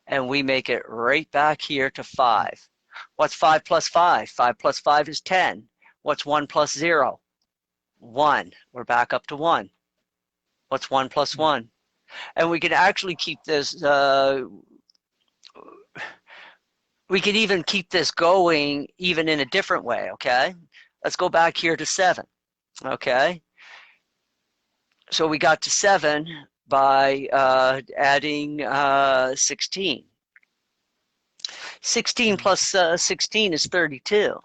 And we make it right back here to 5. What's 5 plus 5? 5 plus 5 is 10. What's 1 plus 0? 1. We're back up to 1. What's 1 plus 1? And we can actually keep this, we could even keep this going even in a different way, okay? Let's go back here to 7, okay? So we got to 7 by adding 16. 16 plus 16 is 32.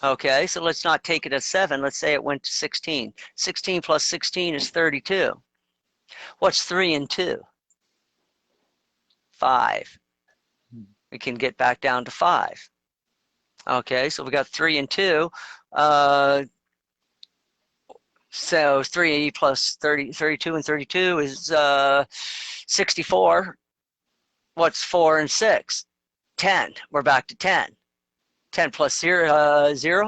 Okay, so let's not take it as 7. Let's say it went to 16. 16 plus 16 is 32. What's 3 and 2? 5. We can get back down to 5. Okay, so we got 3 and 2. So 3 plus 32 and 32 is 64. What's 4 and 6? 10. We're back to 10. 10 plus 0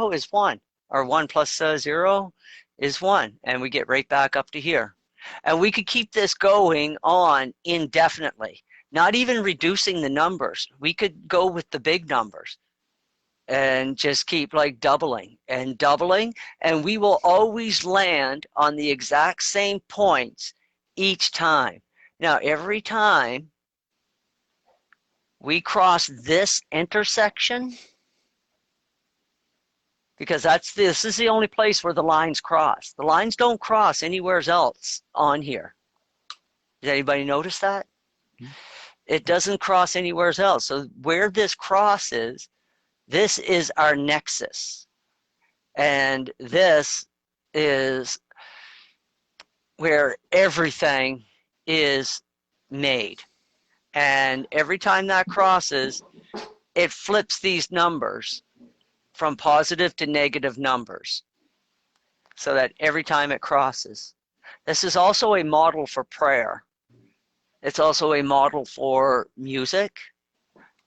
is 1. Or 1 plus 0 is 1. And we get right back up to here. And we could keep this going on indefinitely. Not even reducing the numbers. We could go with the big numbers and just keep like doubling and doubling, and we will always land on the exact same points each time. Now, every time we cross this intersection, because this is the only place where the lines cross. The lines don't cross anywhere else on here. Did anybody notice that? It doesn't cross anywhere else. So where this crosses, this is our nexus. And this is where everything is made. And every time that crosses, it flips these numbers from positive to negative numbers, so that every time it crosses. This is also a model for prayer. It's also a model for music.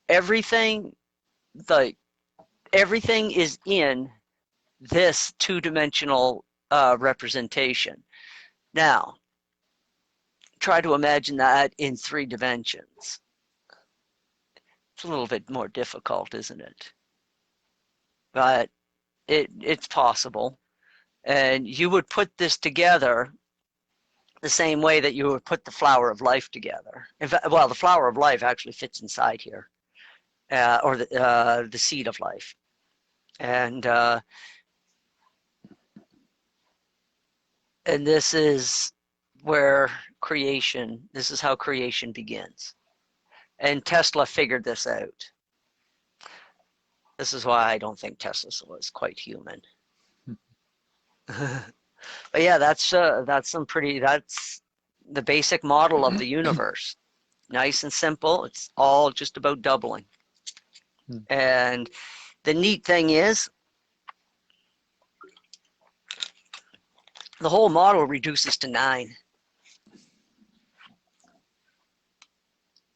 Everything, like everything is in this two-dimensional representation. Now, try to imagine that in 3 dimensions. It's a little bit more difficult, isn't it? But it's possible. And you would put this together the same way that you would put the flower of life together. In fact, well, the flower of life actually fits inside here, or the seed of life. And this is where creation, this is how creation begins. And Tesla figured this out. This is why I don't think Tesla was quite human. But yeah, that's the basic model of the universe. Nice and simple. It's all just about doubling. And the neat thing is, the whole model reduces to 9.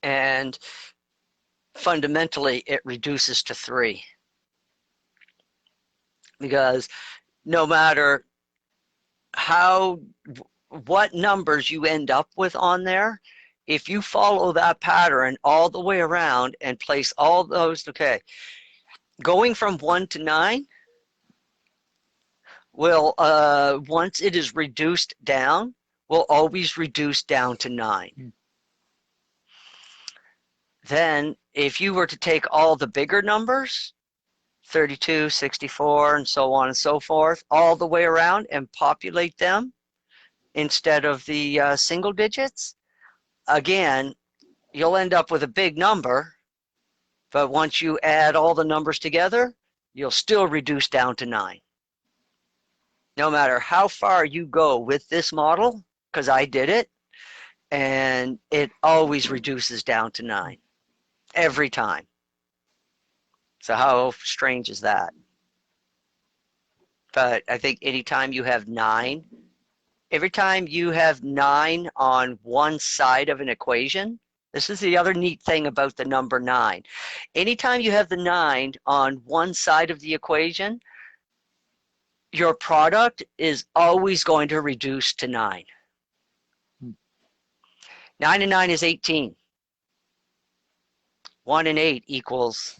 And fundamentally, it reduces to 3. Because no matter what numbers you end up with on there, if you follow that pattern all the way around and place all those, okay, going from 1 to 9 will, once it is reduced down, will always reduce down to 9. Then if you were to take all the bigger numbers, 32, 64, and so on and so forth, all the way around and populate them instead of the single digits, again, you'll end up with a big number, but once you add all the numbers together, you'll still reduce down to 9. No matter how far you go with this model, because I did it, and it always reduces down to 9. Every time. So how strange is that? But I think anytime you have 9, every time you have 9 on one side of an equation, this is the other neat thing about the number 9. Anytime you have the 9 on one side of the equation, your product is always going to reduce to 9. 9 and 9 is 18. 1 and 8 equals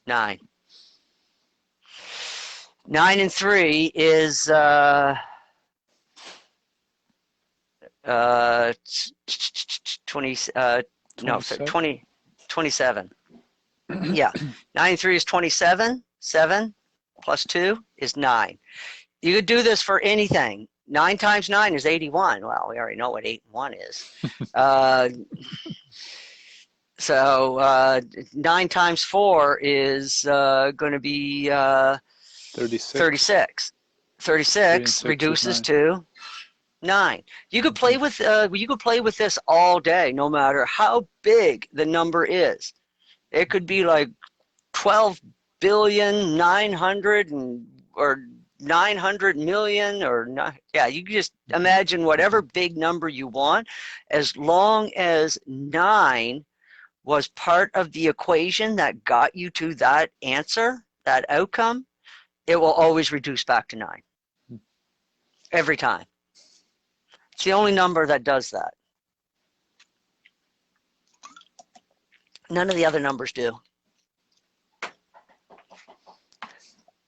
9. 9 and 3 is 27. Yeah, 9 and 3 is 27. 7 plus 2 is 9. You could do this for anything. 9 times 9 is 81. Well, we already know what 8 and 1 is. So 9 times 4 is going to be 36. 36 reduces to 9. You could play with this all day, no matter how big the number is. It could be like 12,900,000,000 or 900 million or not. Yeah, you can just imagine whatever big number you want, as long as 9 was part of the equation that got you to that answer, that outcome, it will always reduce back to 9. Every time. It's the only number that does that. None of the other numbers do.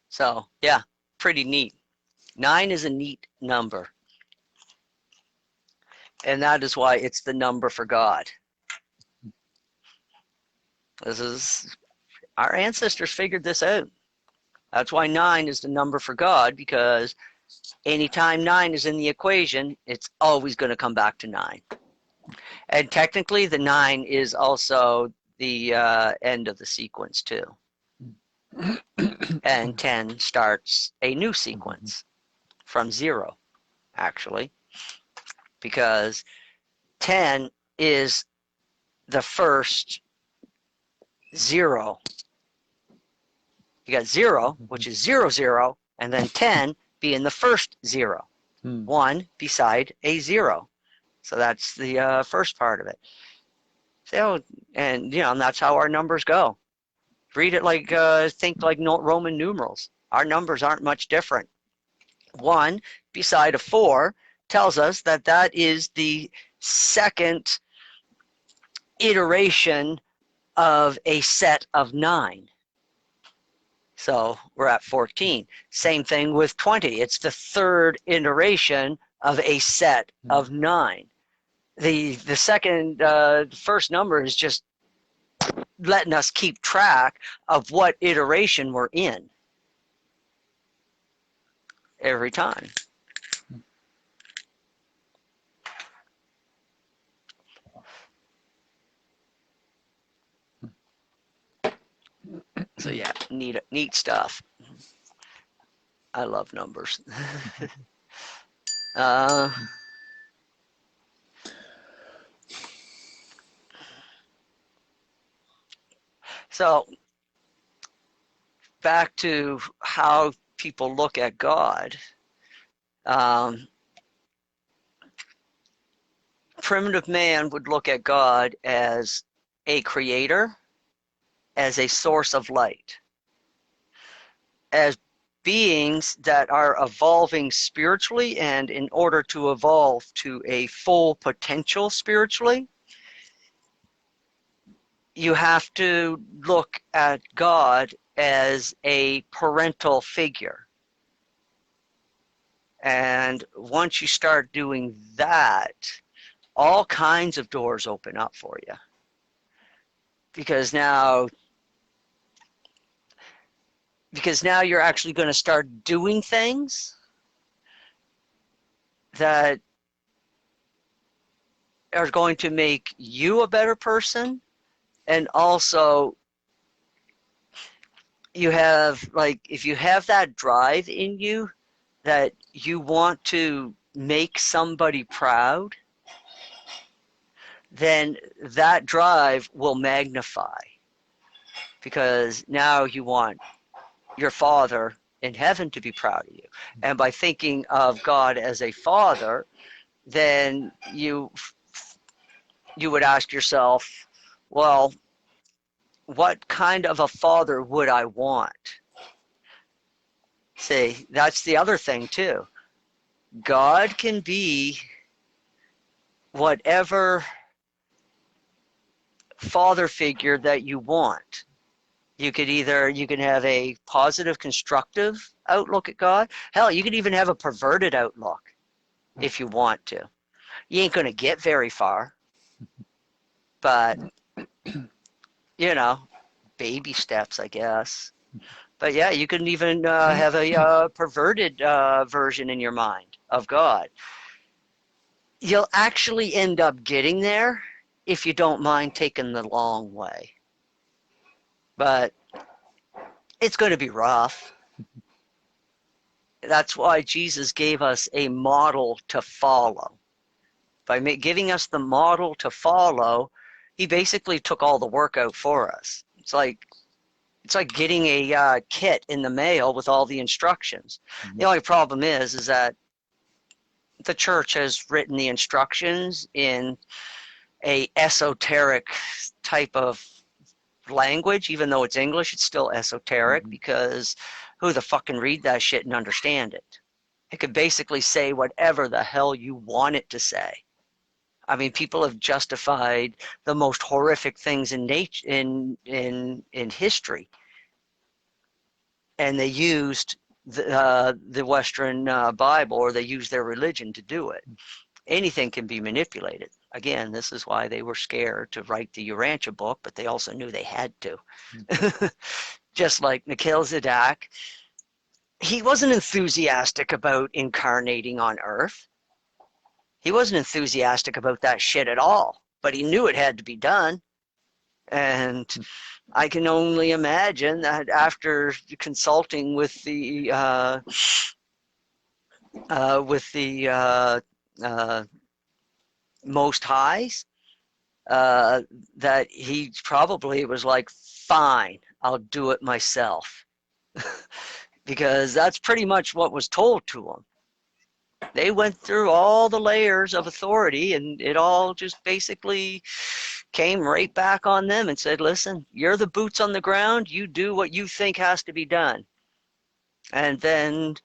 So, yeah, pretty neat. 9 is a neat number. And that is why it's the number for God. Our ancestors figured this out. That's why 9 is the number for God, because anytime 9 is in the equation, it's always going to come back to 9. And technically, the 9 is also the end of the sequence too. And 10 starts a new sequence from 0, actually, because 10 is the first 0. You got 0, which is 0, 0, and then 10 being the first 0. 1 beside a 0. So that's the first part of it. So, and and that's how our numbers go. Read it like, think like Roman numerals. Our numbers aren't much different. 1 beside a 4 tells us that that is the second iteration of a set of 9. So we're at 14. Same thing with 20. It's the third iteration of a set of 9. The second, first number is just letting us keep track of what iteration we're in every time. So yeah, neat stuff. I love numbers. So back to how people look at God. Primitive man would look at God as a creator, as a source of light, as beings that are evolving spiritually, and in order to evolve to a full potential spiritually, you have to look at God as a parental figure. And once you start doing that, all kinds of doors open up for you. Because now you're actually going to start doing things that are going to make you a better person. And also, you have, like, if you have that drive in you that you want to make somebody proud, then that drive will magnify, because now you want your Father in heaven to be proud of you. And by thinking of God as a father, then you would ask yourself, well, what kind of a father would I want? See, that's the other thing too. God can be whatever father figure that you want. You can have a positive, constructive outlook at God. Hell, you could even have a perverted outlook if you want to. You ain't going to get very far. But, baby steps, I guess. But yeah, you can even have a perverted version in your mind of God. You'll actually end up getting there if you don't mind taking the long way. But it's going to be rough. That's why Jesus gave us a model to follow. By giving us the model to follow, he basically took all the work out for us. It's like getting a kit in the mail with all the instructions. Mm-hmm. The only problem is that the church has written the instructions in a esoteric type of language. Even though it's English, it's still esoteric, mm-hmm. because who the fuck can read that shit and understand it? It could basically say whatever the hell you want it to say. I mean, people have justified the most horrific things in nature, in history, and they used the Western Bible, or they used their religion to do it. Anything can be manipulated. Again, this is why they were scared to write the Urantia book, but they also knew they had to. Mm-hmm. Just like Melchizedek, he wasn't enthusiastic about incarnating on Earth. He wasn't enthusiastic about that shit at all, but he knew it had to be done. And I can only imagine that after consulting with the Most Highs, that he probably was like, fine, I'll do it myself. Because that's pretty much what was told to him. They went through all the layers of authority, and it all just basically came right back on them and said, listen, you're the boots on the ground, you do what you think has to be done. And then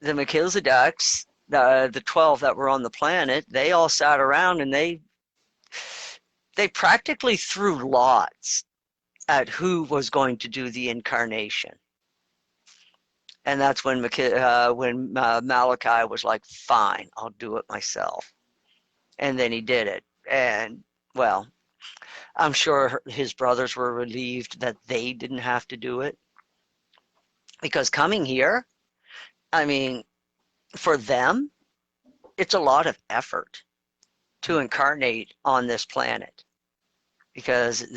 the Melchizedeks, the 12 that were on the planet, they all sat around and they practically threw lots at who was going to do the incarnation. And that's when Malachi was like, fine, I'll do it myself. And then he did it. And, well, I'm sure his brothers were relieved that they didn't have to do it. Because coming here, I mean, for them, it's a lot of effort to incarnate on this planet. Because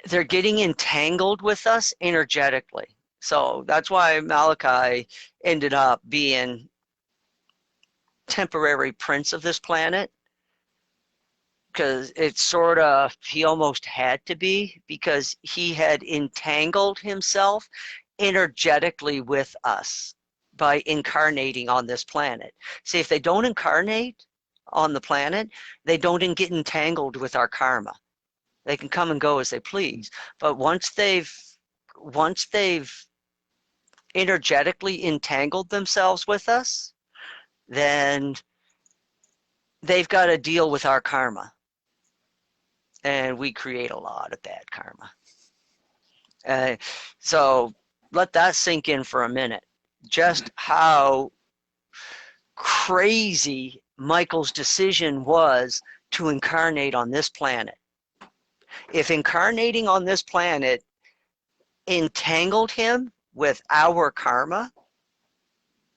they're getting entangled with us energetically. So that's why Malachi ended up being temporary prince of this planet, because it's sort of, he almost had to be, because he had entangled himself energetically with us by incarnating on this planet. See, if they don't incarnate on the planet, they don't get entangled with our karma. They can come and go as they please. But once they've energetically entangled themselves with us, then they've got to deal with our karma. And we create a lot of bad karma. So let that sink in for a minute. Just how crazy Michael's decision was to incarnate on this planet. If incarnating on this planet entangled him with our karma,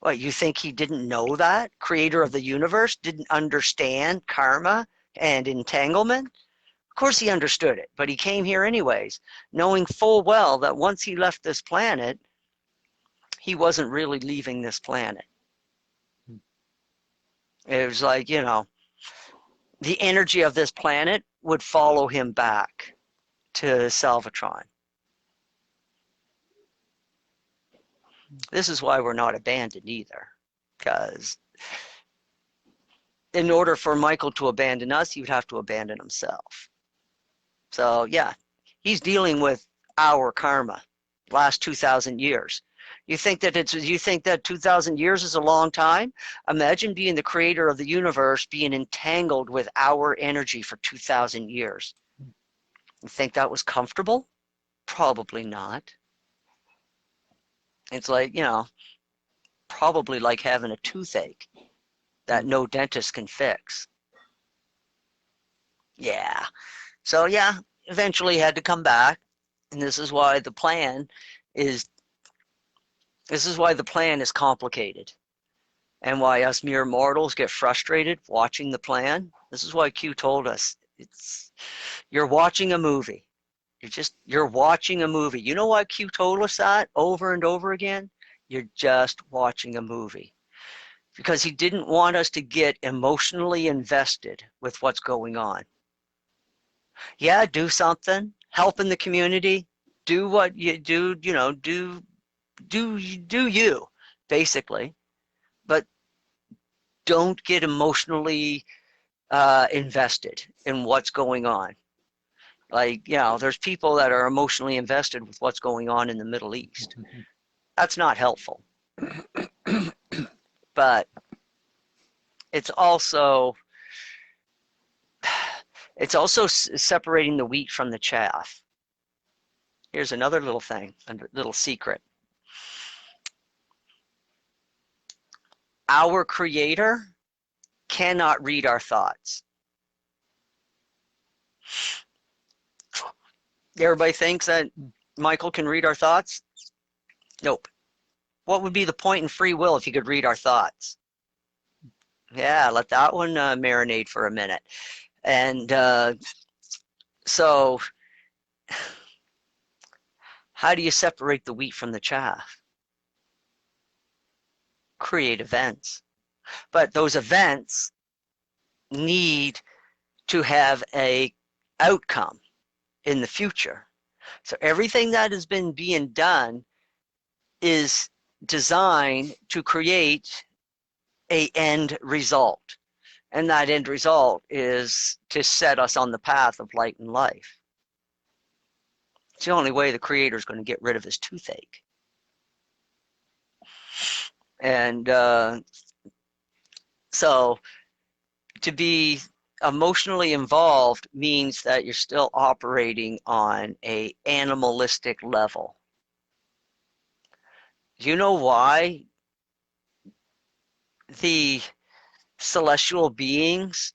what, you think he didn't know that? Creator of the universe didn't understand karma and entanglement? Of course he understood it, but he came here anyways, knowing full well that once he left this planet, he wasn't really leaving this planet. It was like, the energy of this planet would follow him back to Salvatron. This is why we're not abandoned either, because in order for Michael to abandon us, he would have to abandon himself. So yeah, he's dealing with our karma, last 2,000 years. You think that 2,000 years is a long time? Imagine being the creator of the universe, being entangled with our energy for 2,000 years. You think that was comfortable? Probably not. It's like, probably like having a toothache that no dentist can fix. Yeah. So yeah, eventually had to come back, and this is why the plan is complicated, and why us mere mortals get frustrated watching the plan. This is why Q told us you're watching a movie. You're watching a movie. You know why Q told us that over and over again? You're just watching a movie. Because he didn't want us to get emotionally invested with what's going on. Yeah, do something, help in the community, do what you do, do you, basically, but don't get emotionally invested in what's going on. Like, there's people that are emotionally invested with what's going on in the Middle East. That's not helpful. But it's also separating the wheat from the chaff. Here's another little thing, a little secret. Our Creator cannot read our thoughts. Everybody thinks that Michael can read our thoughts? Nope. What would be the point in free will if he could read our thoughts? Yeah, let that one marinate for a minute. And so how do you separate the wheat from the chaff? Create events. But those events need to have a outcome in the future. So everything that has been being done is designed to create a end result. And that end result is to set us on the path of light and life. It's the only way the creator is going to get rid of his toothache. And so to be emotionally involved means that you're still operating on a animalistic level. Do you know why the celestial beings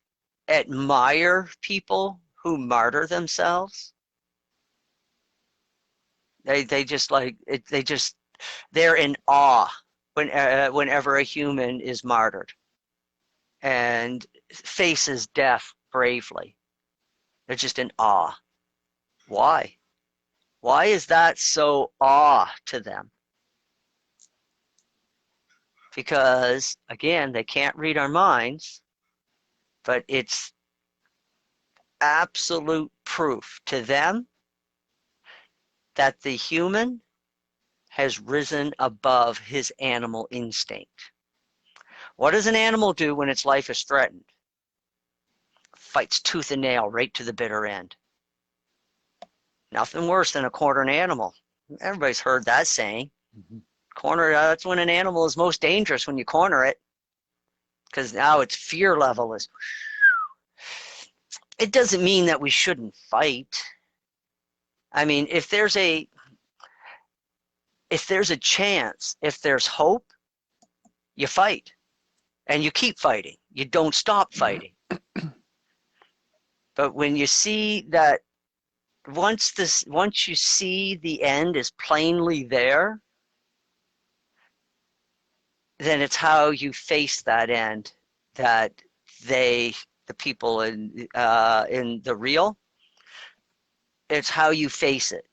admire people who martyr themselves? They just like it, they're in awe whenever a human is martyred and faces death bravely. They're just in awe. Why? Why is that so awe to them? Because, again, they can't read our minds, but it's absolute proof to them that the human has risen above his animal instinct. What does an animal do when its life is threatened? Fights tooth and nail right to the bitter end. Nothing worse than a cornered animal. Everybody's heard that saying. Mm-hmm. That's when an animal is most dangerous, when you corner it, because now its fear level is. It doesn't mean that we shouldn't fight. I mean, if there's a chance, if there's hope, you fight, and you keep fighting. You don't stop fighting. But when you see that, once you see the end is plainly there, then it's how you face that end that the people in the real, it's how you face it.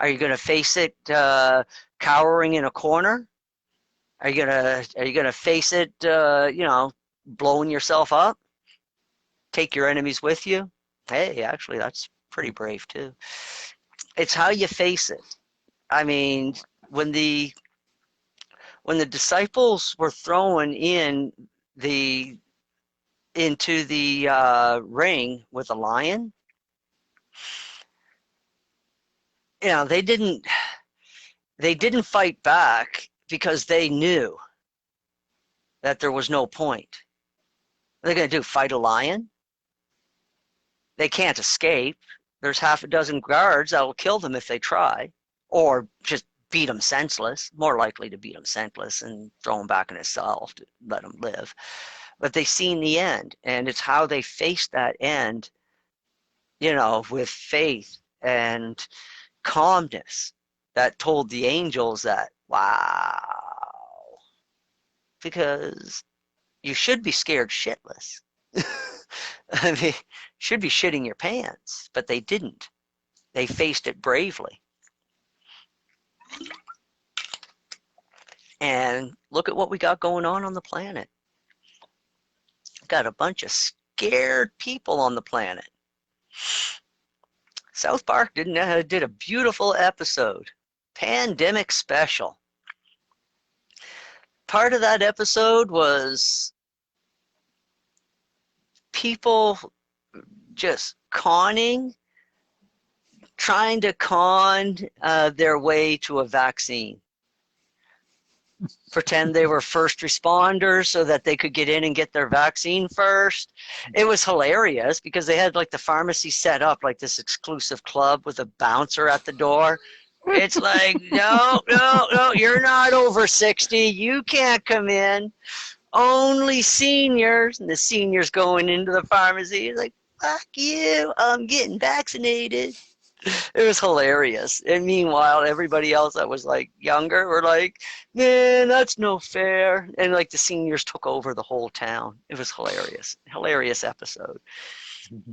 Are you going to face it cowering in a corner? Are you gonna face it blowing yourself up? Take your enemies with you? Hey, actually that's pretty brave too. It's how you face it. I mean, when the disciples were thrown into the ring with a lion, they didn't fight back because they knew that there was no point. What are they going to do, fight a lion? They can't escape. There's half a dozen guards that will kill them if they try, or just beat them senseless. More likely to beat them senseless and throw them back in his cell to let them live. But they've seen the end, and it's how they face that end, with faith and calmness, that told the angels that, wow. Because you should be scared shitless. I mean, should be shitting your pants, but they didn't. They faced it bravely. And look at what we got going on the planet. Got a bunch of scared people on the planet. South Park did a beautiful episode, Pandemic Special. Part of that episode was people just trying to con their way to a vaccine. Pretend they were first responders so that they could get in and get their vaccine first. It was hilarious because they had like the pharmacy set up like this exclusive club with a bouncer at the door. It's like, no, you're not over 60. You can't come in. Only seniors. And the seniors going into the pharmacy. It's like, fuck you. I'm getting vaccinated. It was hilarious. And meanwhile, everybody else that was like younger were like, man, that's no fair. And like the seniors took over the whole town. It was hilarious. Hilarious episode.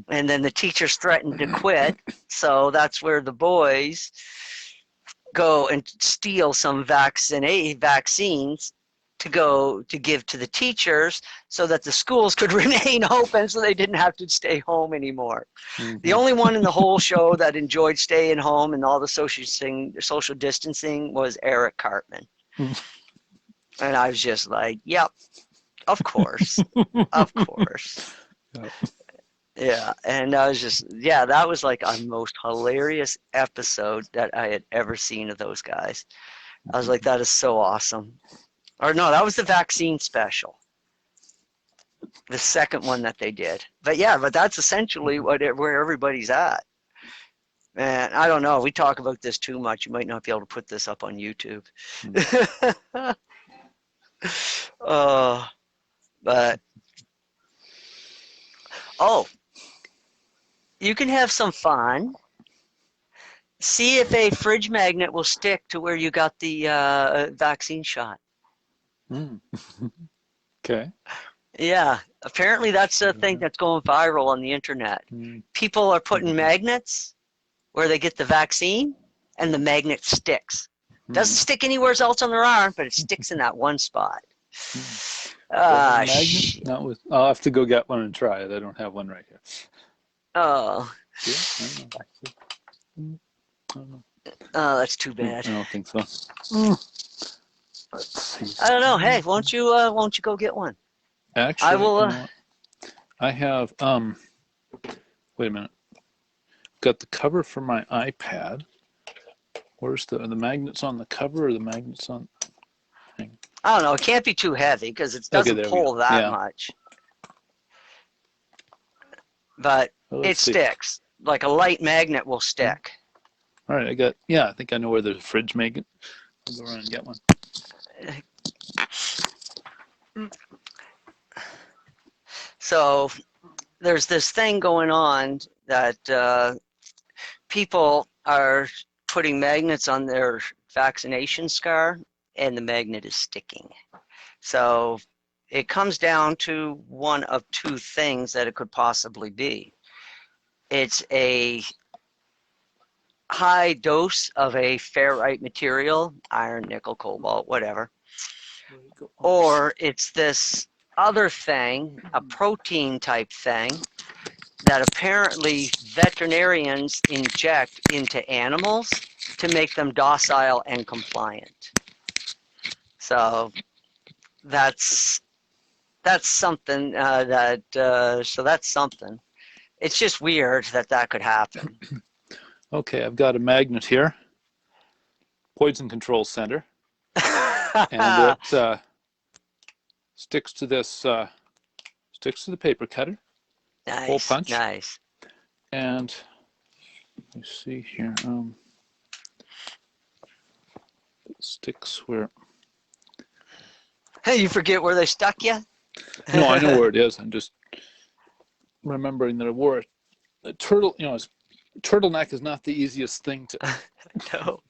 And then the teachers threatened to quit. So that's where the boys go and steal some vaccines to go to give to the teachers so that the schools could remain open so they didn't have to stay home anymore. Mm-hmm. The only one in the whole show that enjoyed staying home and all the social distancing was Eric Cartman. And I was just like, yep, of course. Of course. Yep. Yeah. And I was just, yeah, that was like a most hilarious episode that I had ever seen of those guys. I was like, that is so awesome. Or no, that was the vaccine special. The second one that they did. But yeah, but that's essentially where everybody's at. And I don't know. We talk about this too much. You might not be able to put this up on YouTube. But you can have some fun. See if a fridge magnet will stick to where you got the vaccine shot. Okay. Yeah, apparently that's a thing that's going viral on the internet. People are putting magnets where they get the vaccine, and the magnet sticks. Doesn't stick anywhere else on their arm, but it sticks in that one spot. Magnet? Not with. I'll have to go get one and try it. I don't have one right here. Oh. Yeah, I don't know. That's too bad. I don't think so. Let's see. I don't know. Hey, won't you go get one? Actually, I will. I have. Wait a minute. Got the cover for my iPad. Where's the magnets on the cover or the magnets on? I don't know. It can't be too heavy because it doesn't pull that much. But it sticks. Like a light magnet will stick. All right, I think I know where there's a fridge magnet. I'll go around and get one. So there's this thing going on that people are putting magnets on their vaccination scar, and the magnet is sticking. So it comes down to one of two things that it could possibly be. It's a high dose of a ferrite material, iron, nickel, cobalt, whatever. Or it's this other thing, a protein type thing, that apparently veterinarians inject into animals to make them docile and compliant. So that's something so that's something. It's just weird that could happen. Okay, I've got a magnet here. Poison Control Center. And it sticks to this, sticks to the paper cutter. Nice, hole punch. Nice. And you see here, it sticks where. Hey, you forget where they stuck you? No, I know where it is. I'm just remembering that I wore a turtle. You know, turtleneck is not the easiest thing to. No.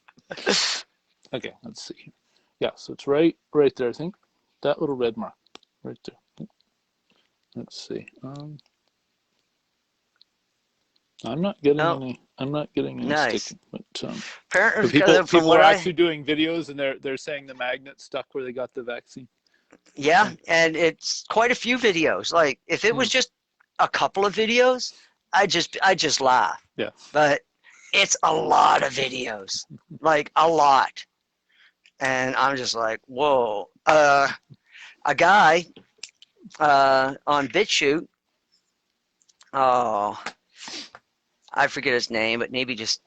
Okay, let's see. Yeah, so it's right there. I think that little red mark, right there. Let's see. I'm not getting any. I'm not getting any sticking. But people are actually doing videos, and they're saying the magnet stuck where they got the vaccine. Yeah, and it's quite a few videos. Like if it was just a couple of videos, I just laugh. Yeah. But it's a lot of videos, like a lot, and I'm just like, whoa. A guy on BitChute. Oh, I forget his name, but maybe just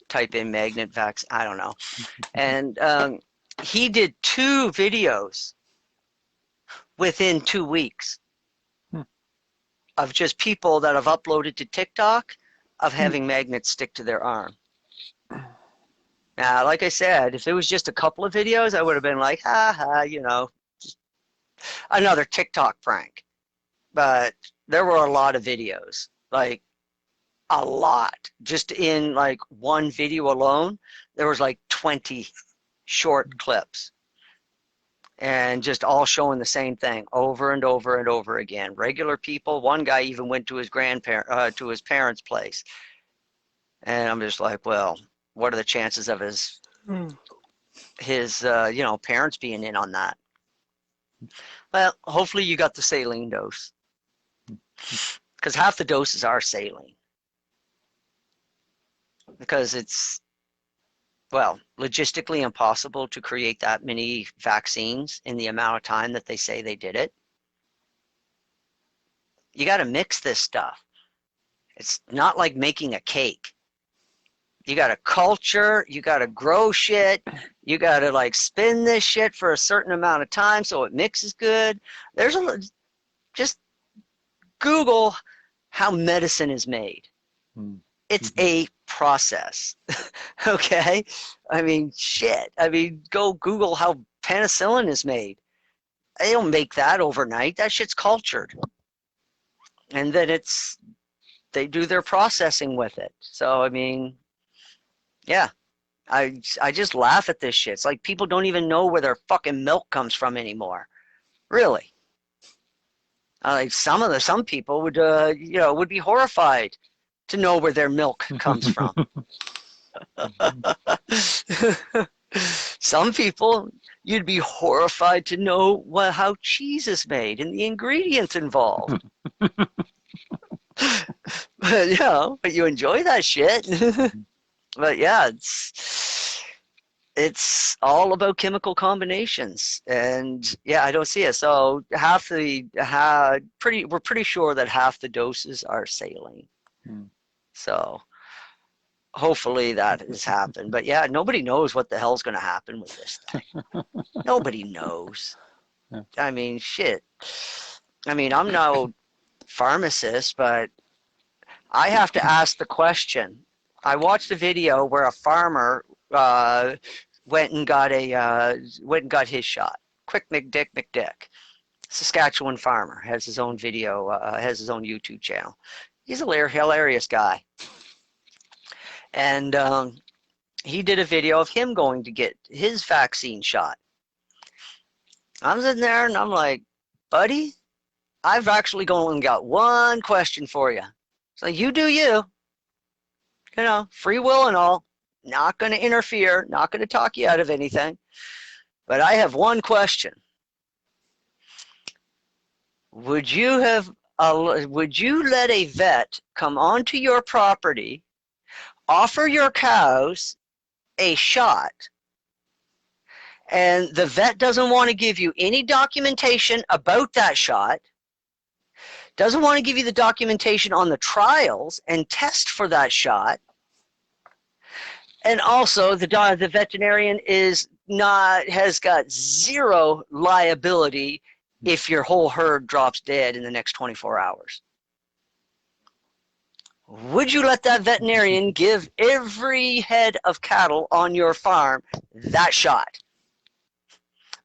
type in magnet vax. I don't know. And he did 2 videos within 2 weeks of just people that have uploaded to TikTok of having magnets stick to their arm. Now, like I said, if it was just a couple of videos, I would have been like, ha ha, you know, just another TikTok prank. But there were a lot of videos, like a lot. Just in like one video alone, there was like 20 short clips. And just all showing the same thing over and over and over again. Regular people. One guy even went to his parents' place, and I'm just like, well, what are the chances of his parents being in on that? Well, hopefully you got the saline dose, because half the doses are saline. Because it's, well, logistically impossible to create that many vaccines in the amount of time that they say they did it. You got to mix this stuff. It's not like making a cake. You got to culture, you got to grow shit, you got to like spin this shit for a certain amount of time so it mixes good. There's a, just Google how medicine is made. It's a process. Okay? I mean, shit. I mean, go Google how penicillin is made. They don't make that overnight. That shit's cultured. And then they do their processing with it. So, I mean, yeah. I just laugh at this shit. It's like people don't even know where their fucking milk comes from anymore. Really. Like some people would would be horrified to know where their milk comes from. Some people, you'd be horrified to know how cheese is made and the ingredients involved. But but you enjoy that shit. But yeah, it's all about chemical combinations, and yeah, I don't see it. So we're pretty sure that half the doses are saline. So hopefully that has happened. But yeah, nobody knows what the hell's going to happen with this thing. Nobody knows. Yeah. I mean, shit. I mean, I'm no pharmacist, but I have to ask the question. I watched a video where a farmer went and got his shot. Quick McDick. Saskatchewan farmer, has his own video, has his own YouTube channel. He's a hilarious guy. And he did a video of him going to get his vaccine shot. I'm sitting there and I'm like, buddy, I've actually gone and got one question for you. So you do you. You know, free will and all. Not going to interfere. Not going to talk you out of anything. But I have one question. Would you let a vet come onto your property, offer your cows a shot, and the vet doesn't want to give you any documentation about that shot, doesn't want to give you the documentation on the trials and test for that shot, and also the veterinarian has got zero liability if your whole herd drops dead in the next 24 hours? Would you let that veterinarian give every head of cattle on your farm that shot?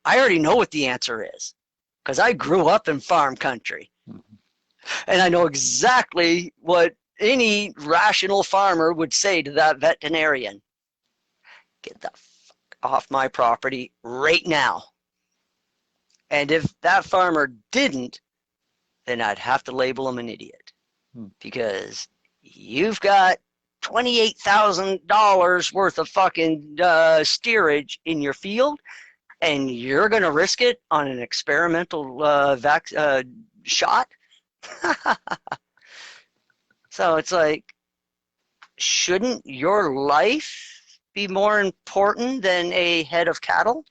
I already know what the answer is, because I grew up in farm country. And I know exactly what any rational farmer would say to that veterinarian. Get the fuck off my property right now. And if that farmer didn't, then I'd have to label him an idiot. Because you've got $28,000 worth of fucking steerage in your field, and you're going to risk it on an experimental shot? So it's like, shouldn't your life be more important than a head of cattle?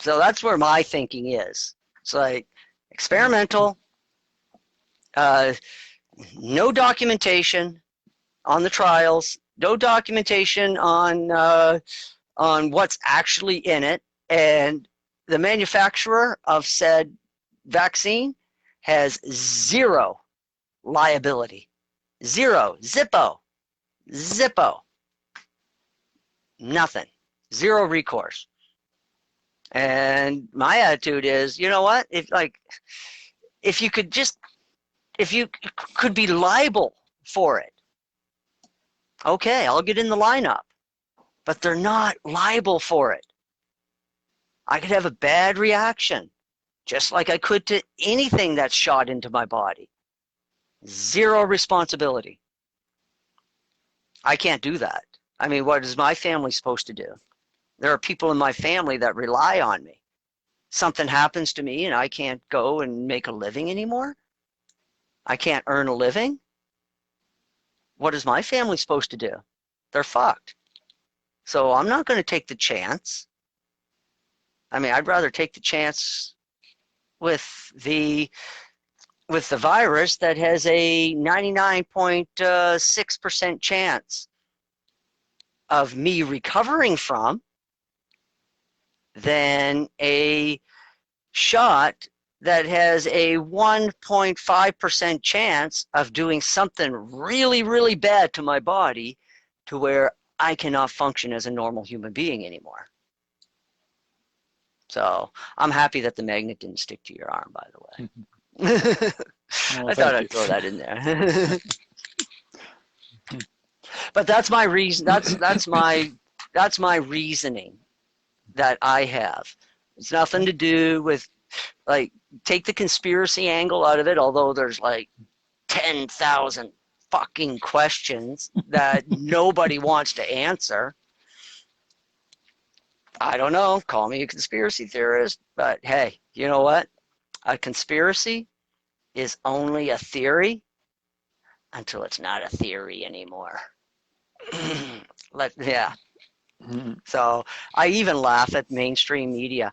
So that's where my thinking is. It's like experimental, no documentation on the trials, no documentation on what's actually in it, and the manufacturer of said vaccine has zero liability. Zero. Zippo. Nothing. Zero recourse. And my attitude is, you know what? If you could be liable for it, okay, I'll get in the lineup. But they're not liable for it. I could have a bad reaction, just like I could to anything that's shot into my body. Zero responsibility. I can't do that. I mean, what is my family supposed to do? There are people in my family that rely on me. Something happens to me and I can't go and make a living anymore. I can't earn a living. What is my family supposed to do? They're fucked. So I'm not going to take the chance. I mean, I'd rather take the chance with the virus that has a 99.6% chance of me recovering from than a shot that has a 1.5% chance of doing something really, really bad to my body to where I cannot function as a normal human being anymore. So I'm happy that the magnet didn't stick to your arm, by the way. Well, I thought I'd throw that in there. But that's my reason. That's my reasoning that I have. It's nothing to do with, like, take the conspiracy angle out of it, although there's like 10,000 fucking questions that nobody wants to answer. I don't know, call me a conspiracy theorist, but hey, you know what? A conspiracy is only a theory until it's not a theory anymore. Yeah. So I even laugh at mainstream media.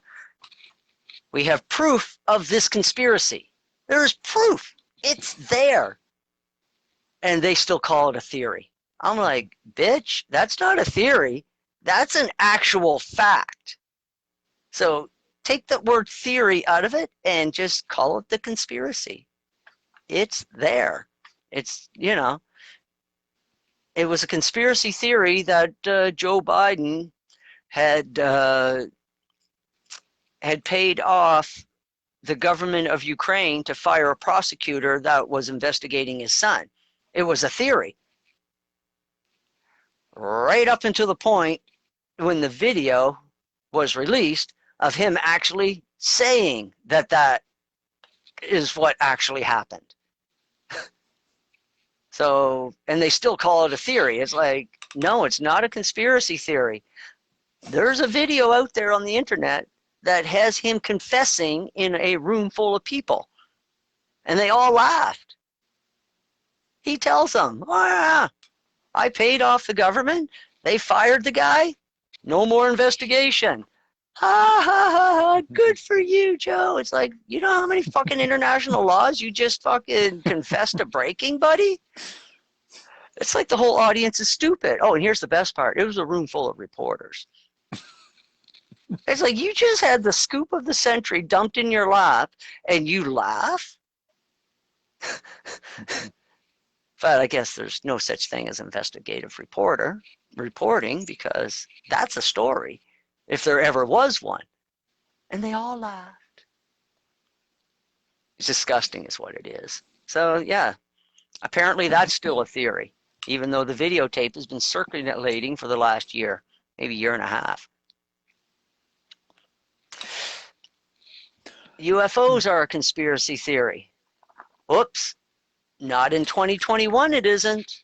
We have proof of this conspiracy. There's proof. It's there. And they still call it a theory. I'm like, bitch, that's not a theory. That's an actual fact. So take the word theory out of it and just call it the conspiracy. It's there. It's, you know, it was a conspiracy theory that Joe Biden had paid off the government of Ukraine to fire a prosecutor that was investigating his son. It was a theory. Right up until the point when the video was released of him actually saying that that is what actually happened. So, and they still call it a theory. It's like, no, it's not a conspiracy theory. There's a video out there on the internet that has him confessing in a room full of people. And they all laughed. He tells them, oh, yeah, I paid off the government. They fired the guy. No more investigation. Ha ha ha ha. Good for you, Joe. It's like, you know how many fucking international laws you just fucking confessed to breaking, buddy? It's like the whole audience is stupid. Oh, and here's the best part. It was a room full of reporters. It's like you just had the scoop of the century dumped in your lap and you laugh? But I guess there's no such thing as investigative reporting because that's a story, if there ever was one. And they all laughed. It's disgusting is what it is. So, yeah, apparently that's still a theory, even though the videotape has been circulating for the last year, maybe year and a half. UFOs are a conspiracy theory. Whoops. Not in 2021, it isn't.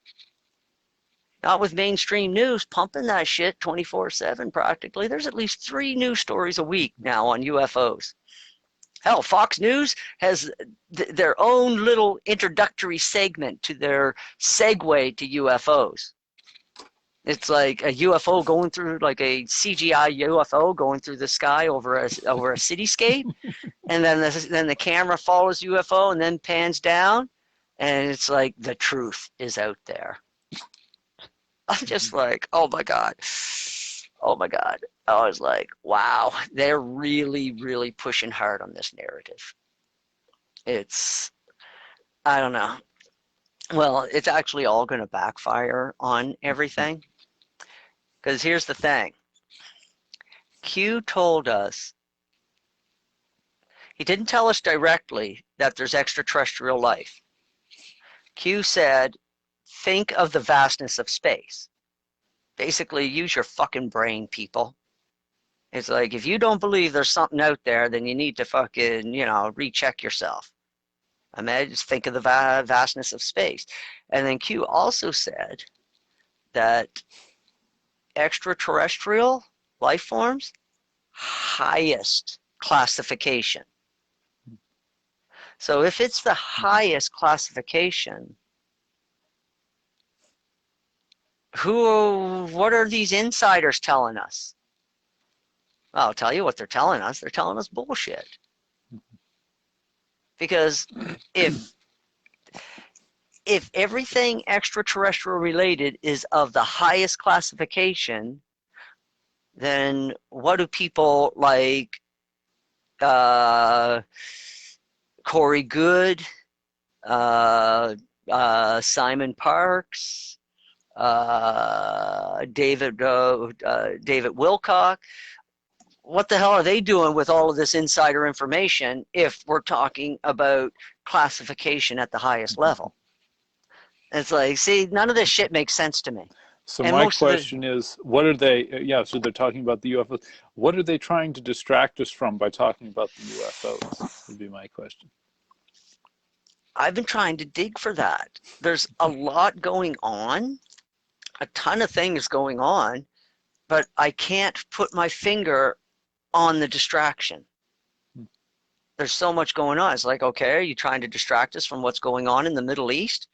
Not with mainstream news pumping that shit 24/7 practically. There's at least 3 news stories a week now on UFOs. Hell, Fox News has their own little introductory segment to their segue to UFOs. It's like a UFO going through, like a CGI UFO going through the sky over a cityscape, and then the camera follows UFO and then pans down, and it's like the truth is out there. I'm just like, oh my God. Oh my God. I was like, wow, they're really, really pushing hard on this narrative. It's, I don't know. Well, it's actually all going to backfire on everything. Because here's the thing. Q told us, he didn't tell us directly that there's extraterrestrial life. Q said, think of the vastness of space. Basically, use your fucking brain, people. It's like, if you don't believe there's something out there, then you need to fucking, recheck yourself. Imagine, think of the vastness of space. And then Q also said that extraterrestrial life forms, highest classification. So if it's the highest classification, what are these insiders telling us? Well, I'll tell you what they're telling us. They're telling us bullshit. Because if everything extraterrestrial related is of the highest classification, then what do people like Corey Good, Simon Parks, David Wilcock, what the hell are they doing with all of this insider information if we're talking about classification at the highest level? It's like, see, none of this shit makes sense to me. So And my question is, what are they, so they're talking about the UFOs. What are they trying to distract us from by talking about the UFOs, would be my question. I've been trying to dig for that. There's a lot going on, a ton of things going on, but I can't put my finger on the distraction. There's so much going on. It's like, okay, are you trying to distract us from what's going on in the Middle East?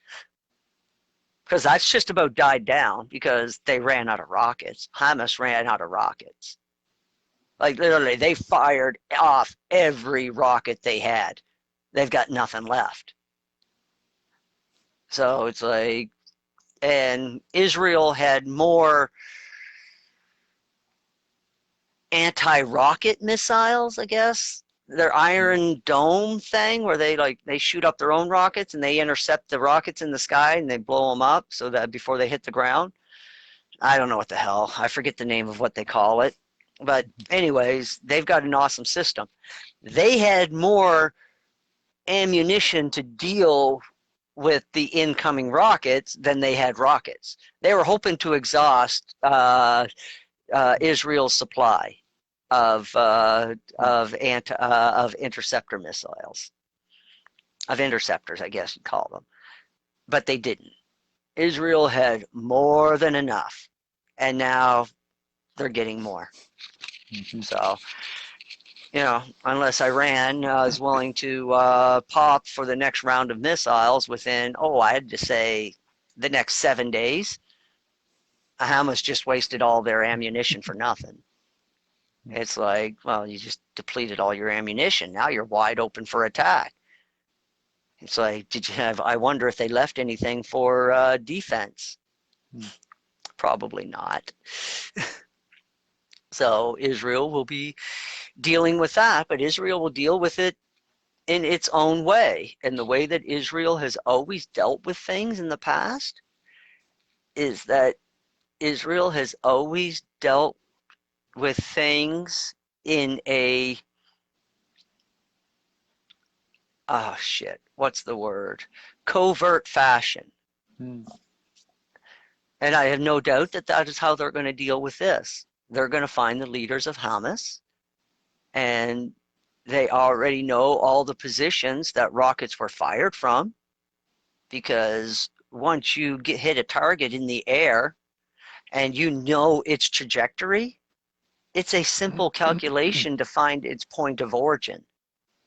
Because that's just about died down because they ran out of rockets. Hamas ran out of rockets. Like literally, they fired off every rocket they had. They've got nothing left. So it's like, and Israel had more anti-rocket missiles, I guess. Their Iron Dome thing where they shoot up their own rockets and they intercept the rockets in the sky and they blow them up so that before they hit the ground. I don't know what the hell. I forget the name of what they call it. But anyways, they've got an awesome system. They had more ammunition to deal with the incoming rockets than they had rockets. They were hoping to exhaust Israel's supply of interceptor missiles, of interceptors, I guess you'd call them, but they didn't. Israel had more than enough, and now they're getting more. So, unless Iran is willing to pop for the next round of missiles within, I had to say, the next 7 days, Hamas just wasted all their ammunition for nothing. It's like, well, you just depleted all your ammunition. Now you're wide open for attack. It's like, I wonder if they left anything for defense. Probably not. So Israel will be dealing with that, but Israel will deal with it in its own way. And the way that Israel has always dealt with things in the past is that Israel has always dealt with things in a what's the word? Covert fashion. And I have no doubt that that is how they're going to deal with this. They're going to find the leaders of Hamas, and they already know all the positions that rockets were fired from, because once you hit a target in the air and you know its trajectory, it's a simple calculation to find its point of origin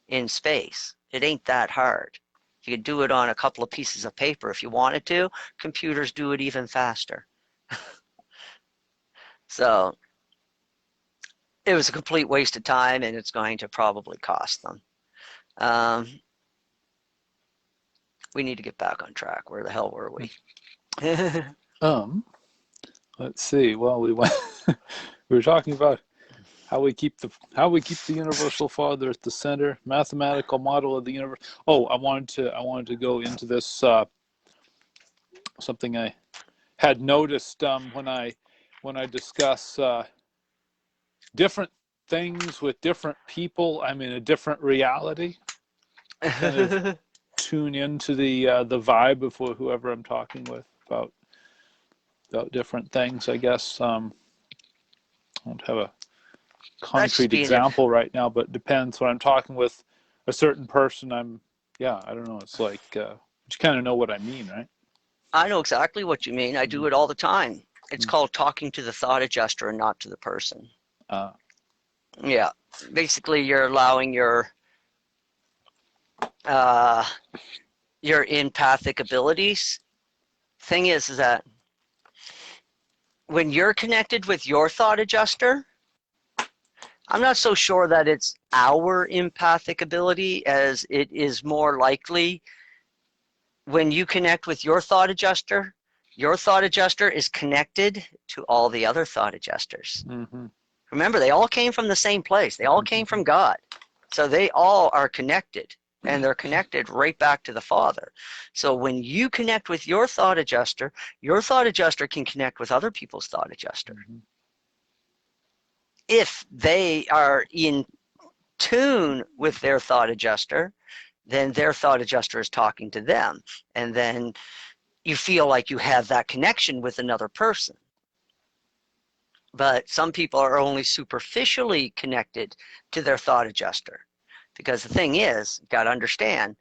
in space. It ain't that hard. You could do it on a couple of pieces of paper if you wanted to. Computers do it even faster. So it was a complete waste of time, and it's going to probably cost them. We need to get back on track. Where the hell were we? Let's see. Well, we were talking about how we keep the universal father at the center, mathematical model of the universe. Oh, I wanted to go into this something I had noticed when I discuss different things with different people. I'm in a different reality. Kind of tune into the vibe of whoever I'm talking with about different things. I guess I don't have a concrete example right now, but it depends. When I'm talking with a certain person, I don't know. It's like you kind of know what I mean, right? I know exactly what you mean. I do it all the time. It's called talking to the thought adjuster and not to the person. Yeah, basically you're allowing your empathic abilities. Thing is that when you're connected with your thought adjuster, I'm not so sure that it's our empathic ability as it is more likely when you connect with your thought adjuster is connected to all the other thought adjusters. Mm-hmm. Remember, they all came from the same place. They all came from God. So they all are connected, and they're connected right back to the Father. So when you connect with your thought adjuster can connect with other people's thought adjuster. Mm-hmm. If they are in tune with their thought adjuster, then their thought adjuster is talking to them. And then you feel like you have that connection with another person. But some people are only superficially connected to their thought adjuster. Because the thing is, you got to understand,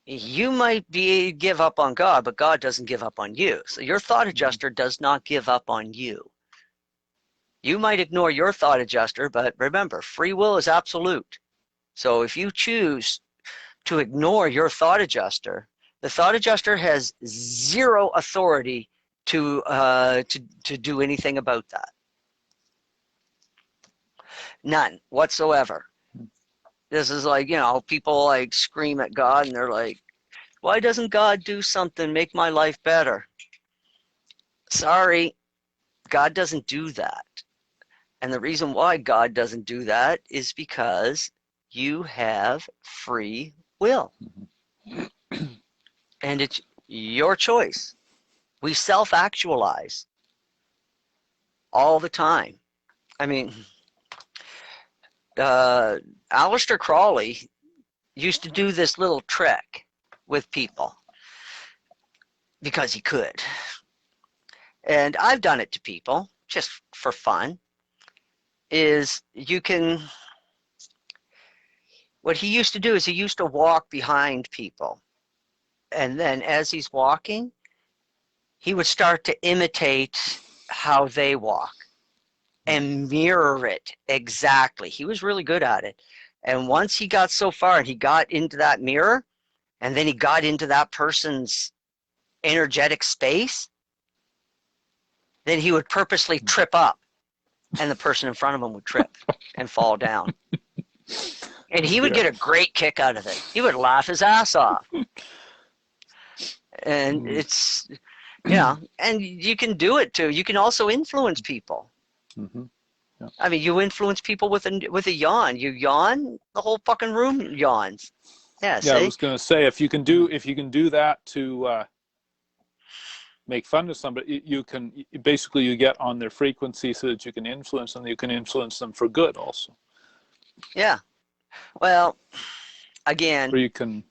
you might give up on God, but God doesn't give up on you. So your thought adjuster does not give up on you. You might ignore your thought adjuster, but remember, free will is absolute. So if you choose to ignore your thought adjuster, the thought adjuster has zero authority to do anything about that. None whatsoever. This is like, people like scream at God and they're like, why doesn't God do something, make my life better? Sorry, God doesn't do that. And the reason why God doesn't do that is because you have free will. And it's your choice. We self-actualize all the time. I mean, Aleister Crowley used to do this little trick with people because he could. And I've done it to people just for fun. What he used to do is he used to walk behind people. And then as he's walking, he would start to imitate how they walk and mirror it exactly. He was really good at it. And once he got so far and he got into that mirror, and then he got into that person's energetic space, then he would purposely trip up, and the person in front of him would trip and fall down. And he would get a great kick out of it. He would laugh his ass off. And it's, and you can do it too. You can also influence people. Mm-hmm. Yeah. I mean, you influence people with a yawn. You yawn, the whole fucking room yawns. Yeah, see? I was going to say, if you can do that to make fun of somebody, you get on their frequency so that you can influence them. You can influence them for good also. Yeah. Well, again, or you can't.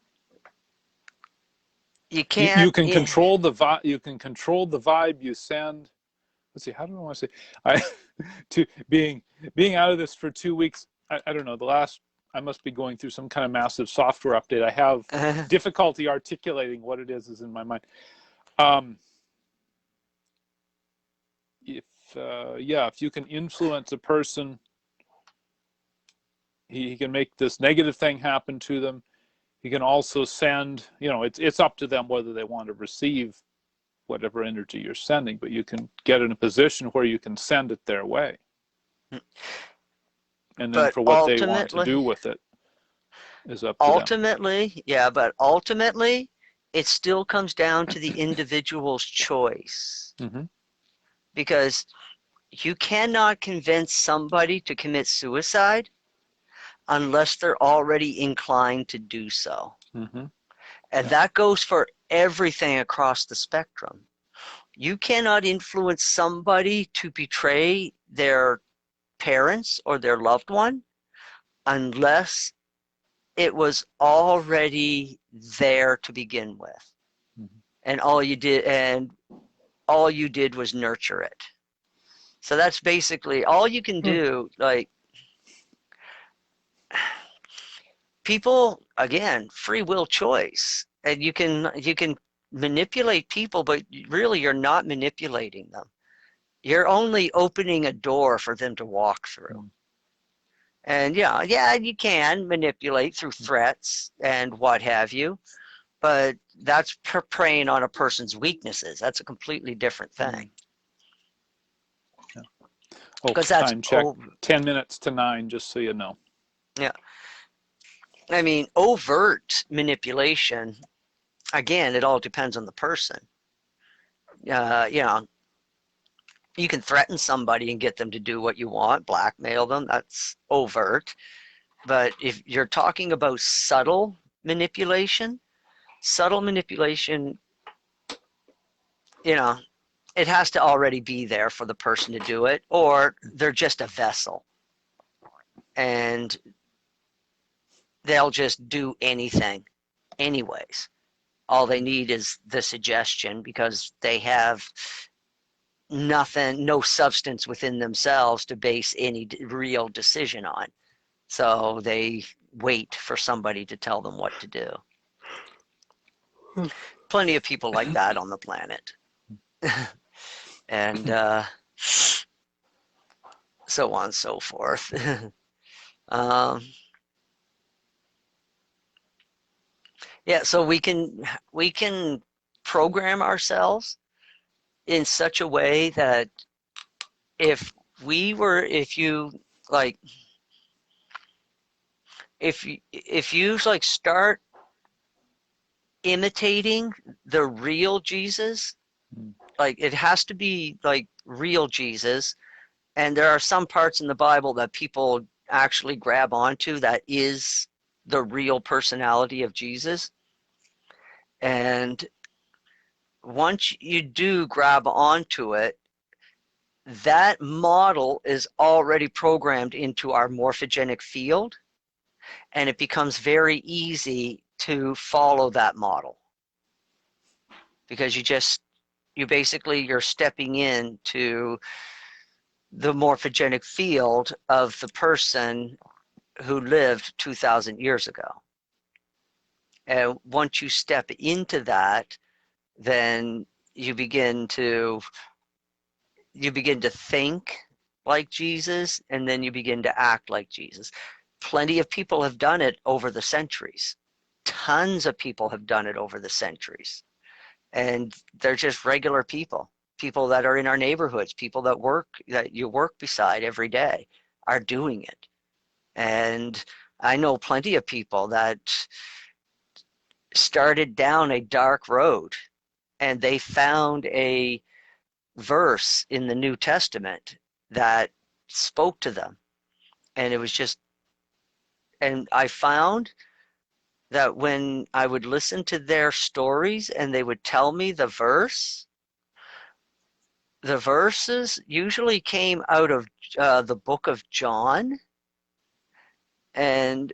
You can control the vibe. You can control the vibe you send. Let's see. How do I want to say? To being out of this for 2 weeks. I don't know. I must be going through some kind of massive software update. I have difficulty articulating what it is in my mind. If you can influence a person, he can make this negative thing happen to them. He can also send, it's up to them whether they want to receive whatever energy you're sending, but you can get in a position where you can send it their way. And then for what they want to do with it is up to them. But ultimately, it still comes down to the individual's choice. Mm-hmm. Because you cannot convince somebody to commit suicide unless they're already inclined to do so. Mm-hmm. And that goes for everything across the spectrum. You cannot influence somebody to betray their parents or their loved one unless it was already there to begin with. Mm-hmm. And all you did was nurture it. So that's basically all you can do. Like, people, again, free will choice, and you can manipulate people, but really you're not manipulating them. You're only opening a door for them to walk through. And yeah, you can manipulate through threats and what have you, but that's preying on a person's weaknesses. That's a completely different thing. Yeah. Oh, Because that's time check. 10 minutes to 9, just so you know. Yeah. I mean, overt manipulation, again, it all depends on the person. You know, you can threaten somebody and get them to do what you want, blackmail them. That's overt. But if you're talking about subtle manipulation, you know, it has to already be there for the person to do it, or they're just a vessel. And they'll just do anything anyways. All they need is the suggestion because they have nothing, no substance within themselves to base any real decision on. So they wait for somebody to tell them what to do. Plenty of people like that on the planet. And so on and so forth. Yeah, so we can program ourselves in such a way that if you like if you like start imitating the real Jesus, like it has to be like real Jesus, and there are some parts in the Bible that people actually grab onto that is the real personality of Jesus. And once you do grab onto it, that model is already programmed into our morphogenic field, and it becomes very easy to follow that model because you're stepping into the morphogenic field of the person who lived 2,000 years ago. And once you step into that, then you begin to think like Jesus, and then you begin to act like Jesus. Plenty of people have done it over the centuries. Tons of people have done it over the centuries. And they're just regular people that are in our neighborhoods, people that you work beside every day are doing it. And I know plenty of people that started down a dark road and they found a verse in the New Testament that spoke to them. And it was just, and I found that when I would listen to their stories and they would tell me the verses usually came out of the book of John. And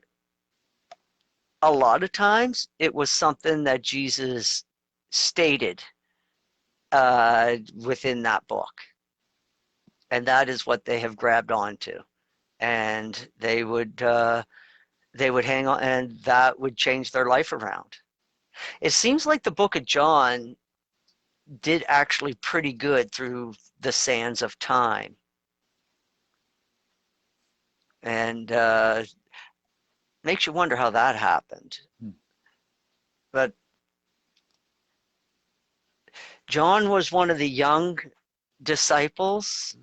a lot of times it was something that Jesus stated within that book. And that is what they have grabbed onto. And they would hang on, and that would change their life around. It seems like the book of John did actually pretty good through the sands of time. And makes you wonder how that happened. But John was one of the young disciples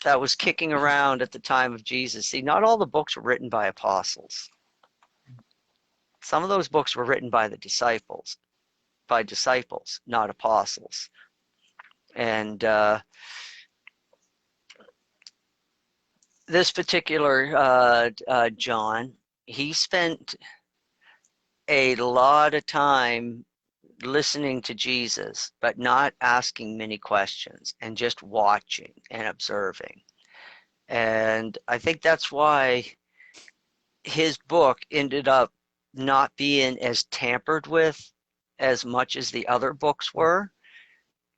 that was kicking around at the time of Jesus. See, not all the books were written by apostles. Some of those books were written by disciples, not apostles. And this particular John, he spent a lot of time listening to Jesus, but not asking many questions and just watching and observing. And I think that's why his book ended up not being as tampered with as much as the other books were,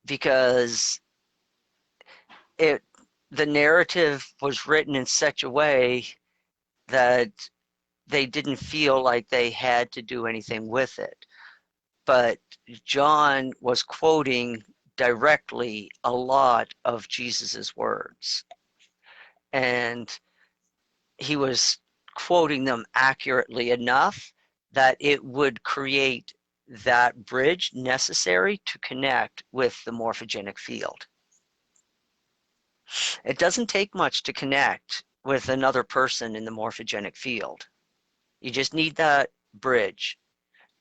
because the narrative was written in such a way that they didn't feel like they had to do anything with it. But John was quoting directly a lot of Jesus's words. And he was quoting them accurately enough that it would create that bridge necessary to connect with the morphogenic field. It doesn't take much to connect with another person in the morphogenic field. You just need that bridge.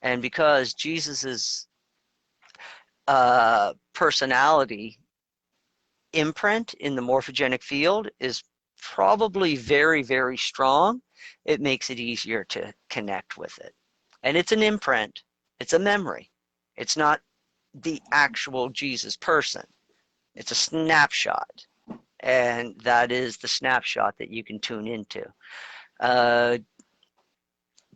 And because Jesus's personality imprint in the morphogenic field is probably very, very strong, it makes it easier to connect with it. And it's an imprint, it's a memory. It's not the actual Jesus person. It's a snapshot. And that is the snapshot that you can tune into.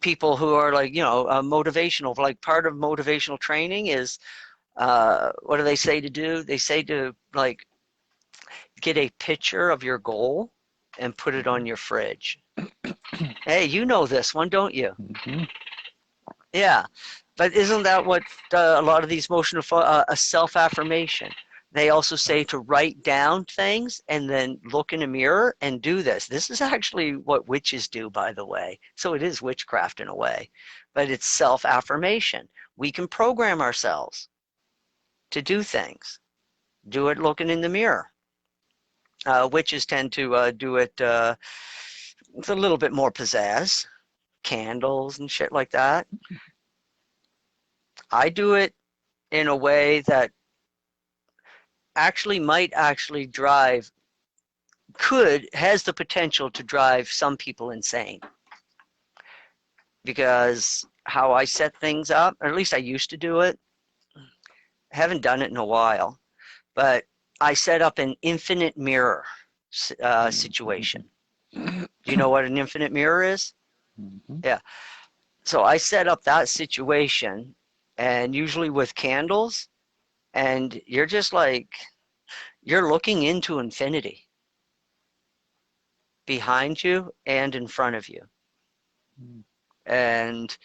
People who are like, motivational, like part of motivational training is, what do they say to do? They say to like get a picture of your goal and put it on your fridge. Hey, you know this one, don't you? Mm-hmm. Yeah, but isn't that what a lot of these motional a self-affirmation? They also say to write down things and then look in a mirror and do this. This is actually what witches do, by the way. So it is witchcraft in a way, but it's self-affirmation. We can program ourselves to do things. Do it looking in the mirror. Witches tend to do it with a little bit more pizzazz, candles and shit like that. I do it in a way that might drive, has the potential to drive some people insane. Because how I set things up, or at least I used to do it, I haven't done it in a while, but I set up an infinite mirror situation. Do you know what an infinite mirror is? Mm-hmm. Yeah. So I set up that situation, and usually with candles, and you're just like, you're looking into infinity behind you and in front of you. And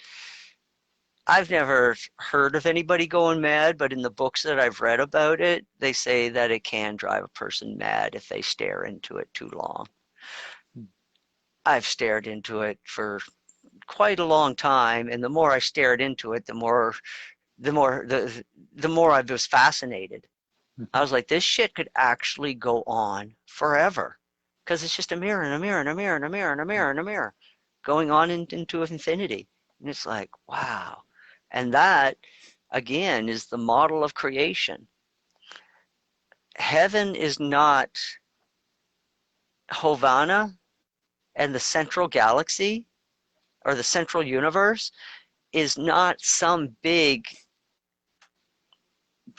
I've never heard of anybody going mad, but in the books that I've read about it, they say that it can drive a person mad if they stare into it too long. I've stared into it for quite a long time, and the more I stared into it, the more I was fascinated. I was like, this shit could actually go on forever, because it's just a mirror and a mirror and a mirror and a mirror and a mirror and a mirror going on into infinity. And it's like, wow. And that, again, is the model of creation. Heaven is not Hovana, and the central galaxy or the central universe is not some big,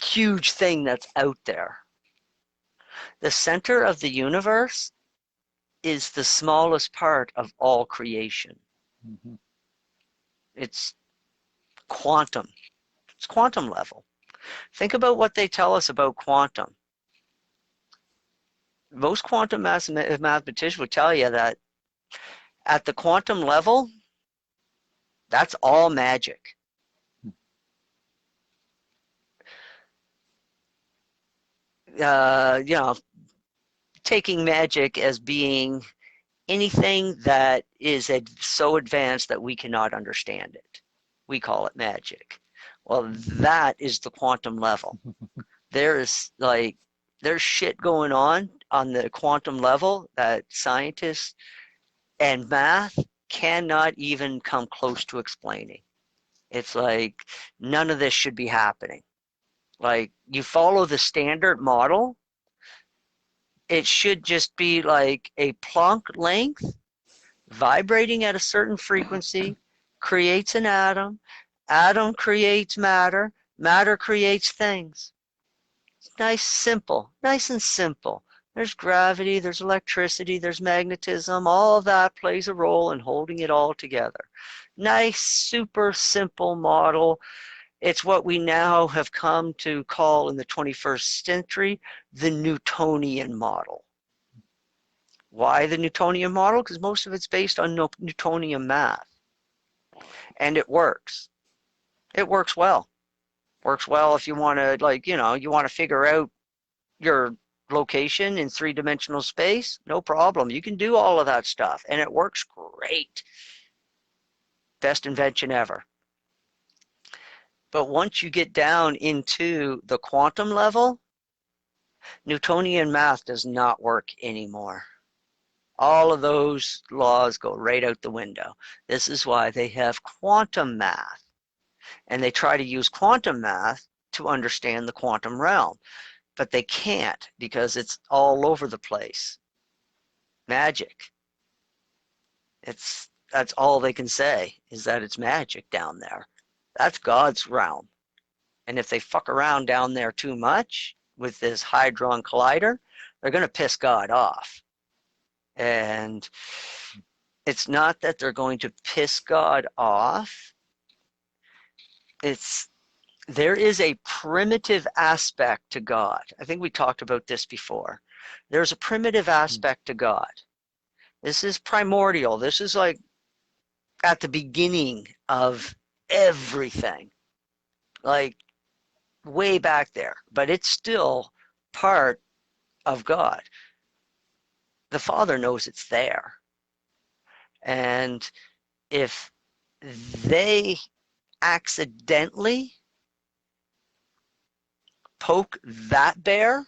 huge thing that's out there. The center of the universe is the smallest part of all creation. Mm-hmm. It's quantum. It's quantum level. Think about what they tell us about quantum. Most quantum mathematicians would tell you that at the quantum level, that's all magic. Taking magic as being anything that is so advanced that we cannot understand it. We call it magic. Well, that is the quantum level. There's shit going on the quantum level that scientists and math cannot even come close to explaining. It's like none of this should be happening. Like, you follow the standard model, it should just be like a Planck length vibrating at a certain frequency, creates an atom, atom creates matter, matter creates things. It's nice and simple. There's gravity, there's electricity, there's magnetism, all of that plays a role in holding it all together. Nice, super simple model. It's what we now have come to call in the 21st century the Newtonian model. Why the Newtonian model? Because most of it's based on Newtonian math. And it works. It works well. Works well if you want to, like, you want to figure out your location in three-dimensional space. No problem. You can do all of that stuff, and it works great. Best invention ever. But once you get down into the quantum level, Newtonian math does not work anymore. All of those laws go right out the window. This is why they have quantum math. And they try to use quantum math to understand the quantum realm. But they can't because it's all over the place. Magic. That's all they can say is that it's magic down there. That's God's realm. And if they fuck around down there too much with this Hadron Collider, they're going to piss God off. And it's not that they're going to piss God off. There is a primitive aspect to God. I think we talked about this before. There's a primitive aspect to God. This is primordial. This is like at the beginning of everything. Like way back there. But it's still part of God. The Father knows it's there. And if they accidentally poke that bear,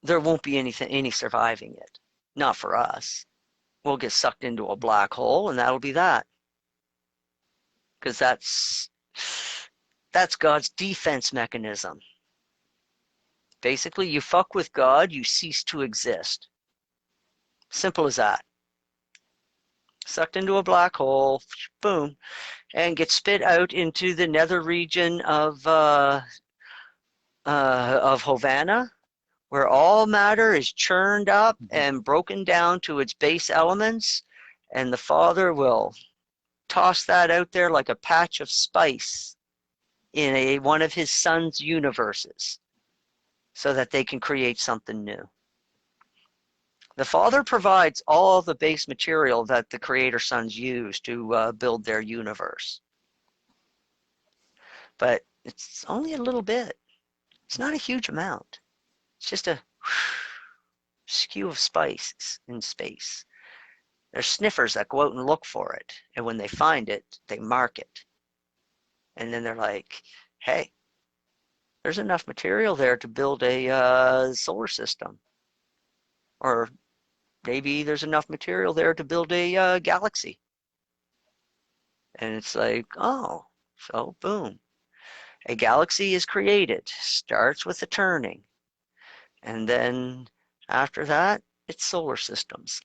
there won't be any surviving it. Not for us. We'll get sucked into a black hole, and that'll be that. Because that's God's defense mechanism. Basically, you fuck with God, you cease to exist. Simple as that. Sucked into a black hole, boom, and get spit out into the nether region of Havana, where all matter is churned up and broken down to its base elements, and the Father will toss that out there like a patch of spice in one of his Son's universes so that they can create something new. The Father provides all the base material that the Creator Sons use to build their universe. But it's only a little bit. It's not a huge amount. It's just a skew of spices in space. There's sniffers that go out and look for it. And when they find it, they mark it. And then they're like, hey, there's enough material there to build a solar system. Or maybe there's enough material there to build a galaxy. And it's like, oh, so boom. A galaxy is created, starts with a turning. And then after that, it's solar systems.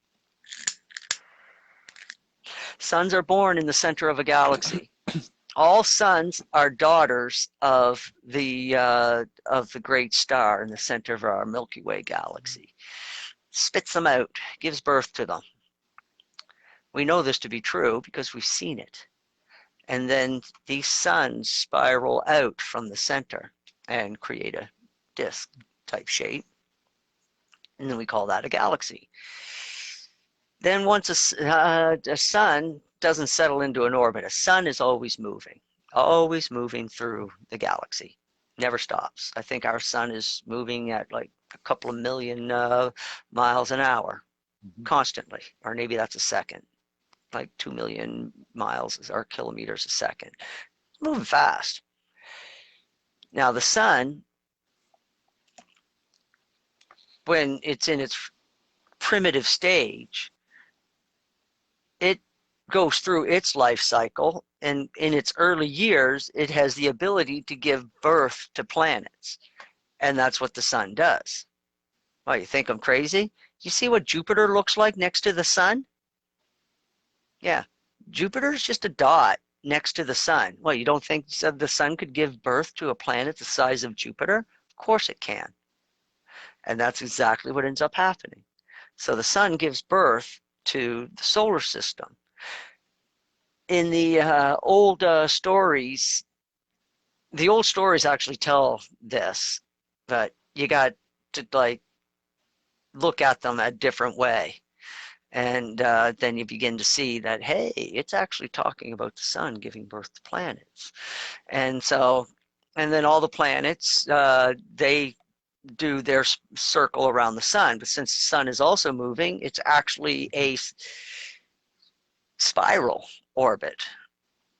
Suns are born in the center of a galaxy. All suns are daughters of the great star in the center of our Milky Way galaxy. Spits them out, gives birth to them. We know this to be true because we've seen it. And then these suns spiral out from the center and create a disk type shape. And then we call that a galaxy. Then once a sun doesn't settle into an orbit, a sun is always moving through the galaxy. Never stops. I think our sun is moving at like a couple of million miles an hour constantly, or maybe that's a second. Like 2 million miles or kilometers a second. It's moving fast. Now the sun, when it's in its primitive stage, it goes through its life cycle, and in its early years, it has the ability to give birth to planets. And that's what the sun does. Oh, you think I'm crazy? You see what Jupiter looks like next to the sun? Yeah, Jupiter is just a dot next to the sun. Well, you don't think the sun could give birth to a planet the size of Jupiter? Of course it can. And that's exactly what ends up happening. So the sun gives birth to the solar system. In the old stories actually tell this, but you got to like look at them a different way. And then you begin to see that, hey, it's actually talking about the sun giving birth to planets. And so And then all the planets, they do their circle around the sun. But since the sun is also moving, it's actually a spiral orbit.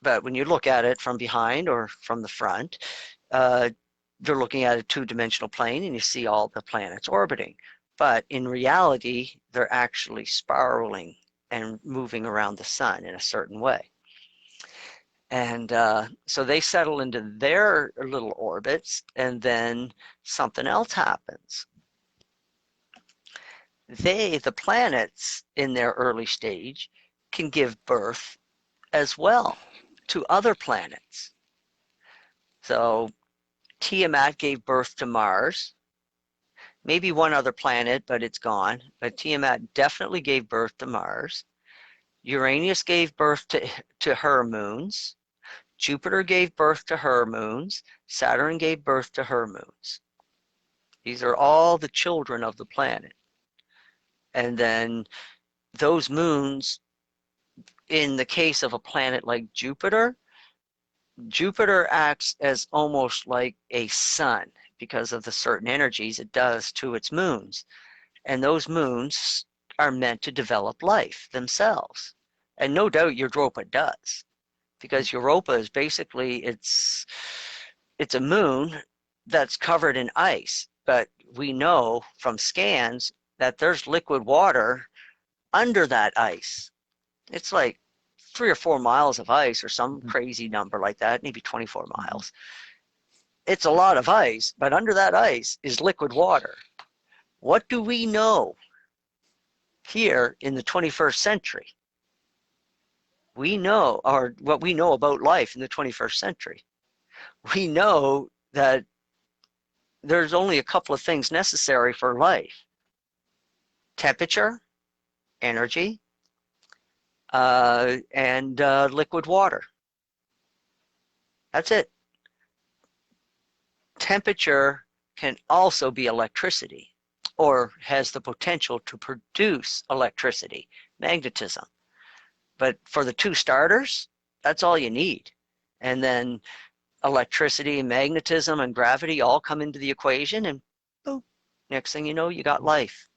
But when you look at it from behind or from the front, you're looking at a two-dimensional plane and you see all the planets orbiting. But in reality, they're actually spiraling and moving around the sun in a certain way. And so they settle into their little orbits, and then something else happens. The planets in their early stage, can give birth as well to other planets. So Tiamat gave birth to Mars, maybe one other planet, but it's gone. But Tiamat definitely gave birth to Mars. Uranus gave birth to her moons. Jupiter gave birth to her moons. Saturn gave birth to her moons. These are all the children of the planet. And then those moons, in the case of a planet like Jupiter, Jupiter acts as almost like a sun because of the certain energies it does to its moons. And those moons are meant to develop life themselves. And no doubt Europa does, because Europa is basically, it's a moon that's covered in ice. But we know from scans that there's liquid water under that ice. It's like 3 or 4 miles of ice or some crazy number like that, maybe 24 miles. It's a lot of ice, but under that ice is liquid water. What do we know here in the 21st century? We know, or what we know about life in the 21st century. We know that there's only a couple of things necessary for life: temperature, energy, and liquid water. That's it. Temperature can also be electricity, or has the potential to produce electricity, magnetism. But for the two starters, that's all you need. And then electricity, magnetism, and gravity all come into the equation, and boom, next thing you know, you got life.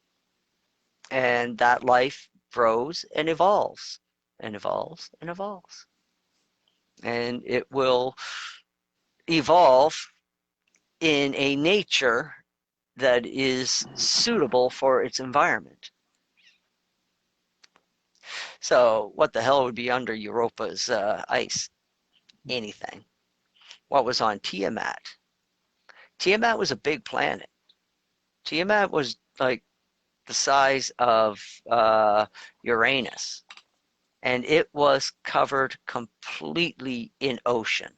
And that life grows and evolves and evolves and evolves. And it will evolve in a nature that is suitable for its environment. So what the hell would be under Europa's ice? Anything. What was on Tiamat? Tiamat was a big planet. Tiamat was like the size of Uranus, and it was covered completely in ocean.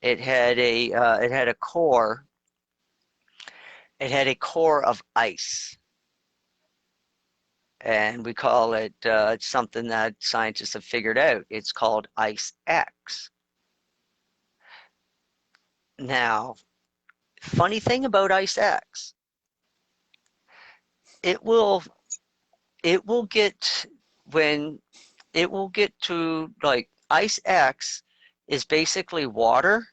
It had a core. It had a core of ice, and we call it something that scientists have figured out. It's called Ice X. Now, funny thing about Ice X, it will get to, like, Ice X is basically water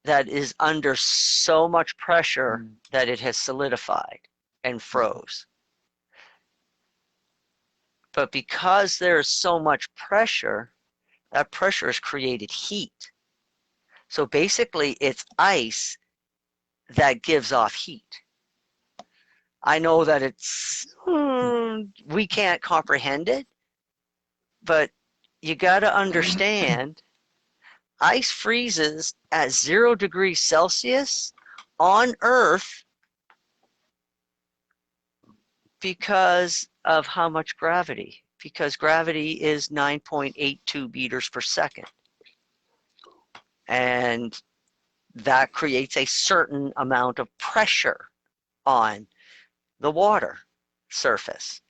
that is under so much pressure that it has solidified and froze. But because there is so much pressure, that pressure has created heat. So basically, it's ice that gives off heat. I know that we can't comprehend it, but you got to understand, ice freezes at 0 degrees Celsius on Earth because of how much gravity. Because gravity is 9.82 meters per second. And that creates a certain amount of pressure on the water surface.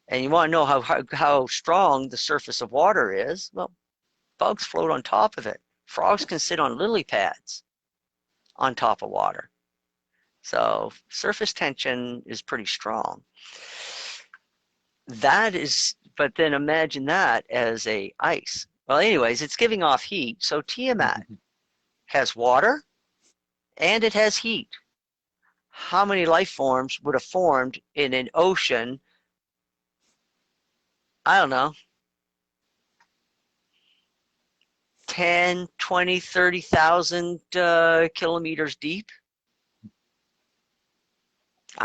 And you want to know how strong the surface of water is? Well, bugs float on top of it. Frogs can sit on lily pads on top of water. So surface tension is pretty strong. But then imagine that as a ice. Well, anyways, it's giving off heat. So Tiamat has water and it has heat. How many life forms would have formed in an ocean? I don't know, 10, 20, 30,000 kilometers deep?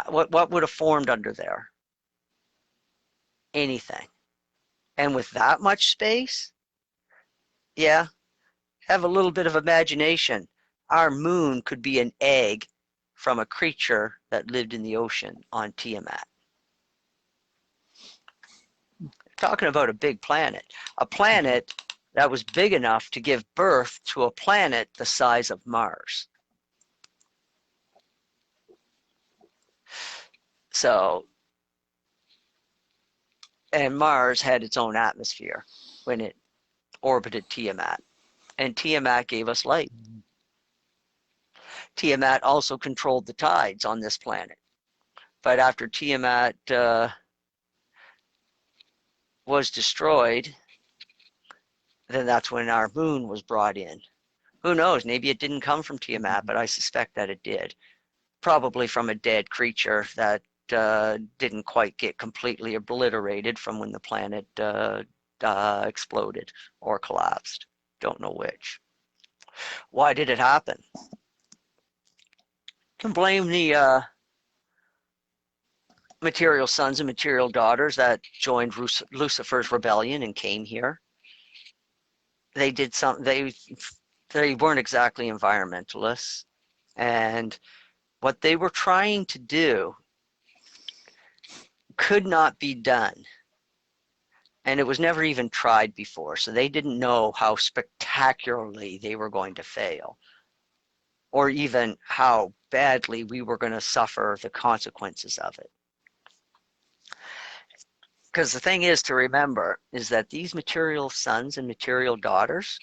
What would have formed under there? Anything. And with that much space, yeah, have a little bit of imagination. Our moon could be an egg from a creature that lived in the ocean on Tiamat. Talking about a big planet, a planet that was big enough to give birth to a planet the size of Mars. So, and Mars had its own atmosphere when it orbited Tiamat, and Tiamat gave us light. Tiamat also controlled the tides on this planet. But after Tiamat was destroyed, then that's when our moon was brought in. Who knows? Maybe it didn't come from Tiamat, but I suspect that it did. Probably from a dead creature that didn't quite get completely obliterated from when the planet exploded or collapsed. Don't know which. Why did it happen? Can blame the material sons and material daughters that joined Lucifer's rebellion and came here. They did something. They weren't exactly environmentalists, and what they were trying to do could not be done, and it was never even tried before. So they didn't know how spectacularly they were going to fail, or even how badly we were going to suffer the consequences of it. Because the thing is to remember is that these material sons and material daughters,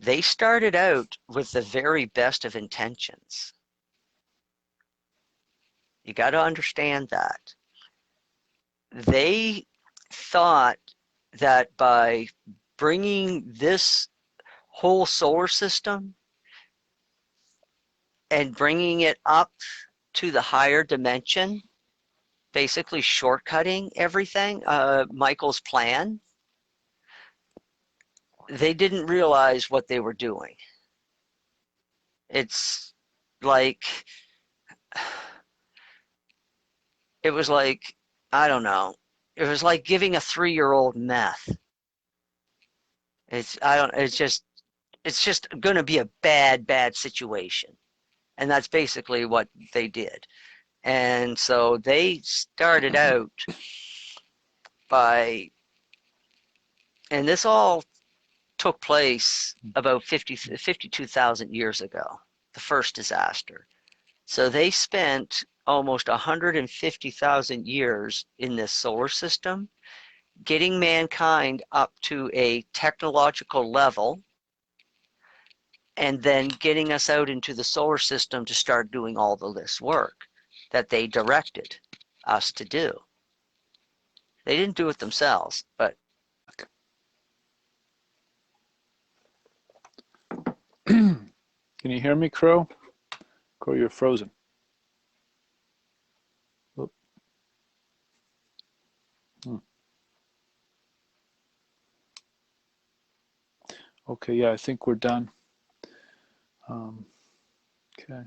they started out with the very best of intentions. You got to understand that. They thought that by bringing this whole solar system and bringing it up to the higher dimension, basically shortcutting everything, Michael's plan, they didn't realize what they were doing. It's like, it was like, I don't know, it was like giving a 3-year-old meth. It's just going to be a bad situation. And that's basically what they did. And so they started out by, and this all took place about 52,000 years ago, the first disaster. So they spent almost 150,000 years in this solar system, getting mankind up to a technological level, and then getting us out into the solar system to start doing all this work that they directed us to do. They didn't do it themselves, but Can you hear me, Crow? Crow, you're frozen. Oh. Okay, yeah, I think we're done. Okay.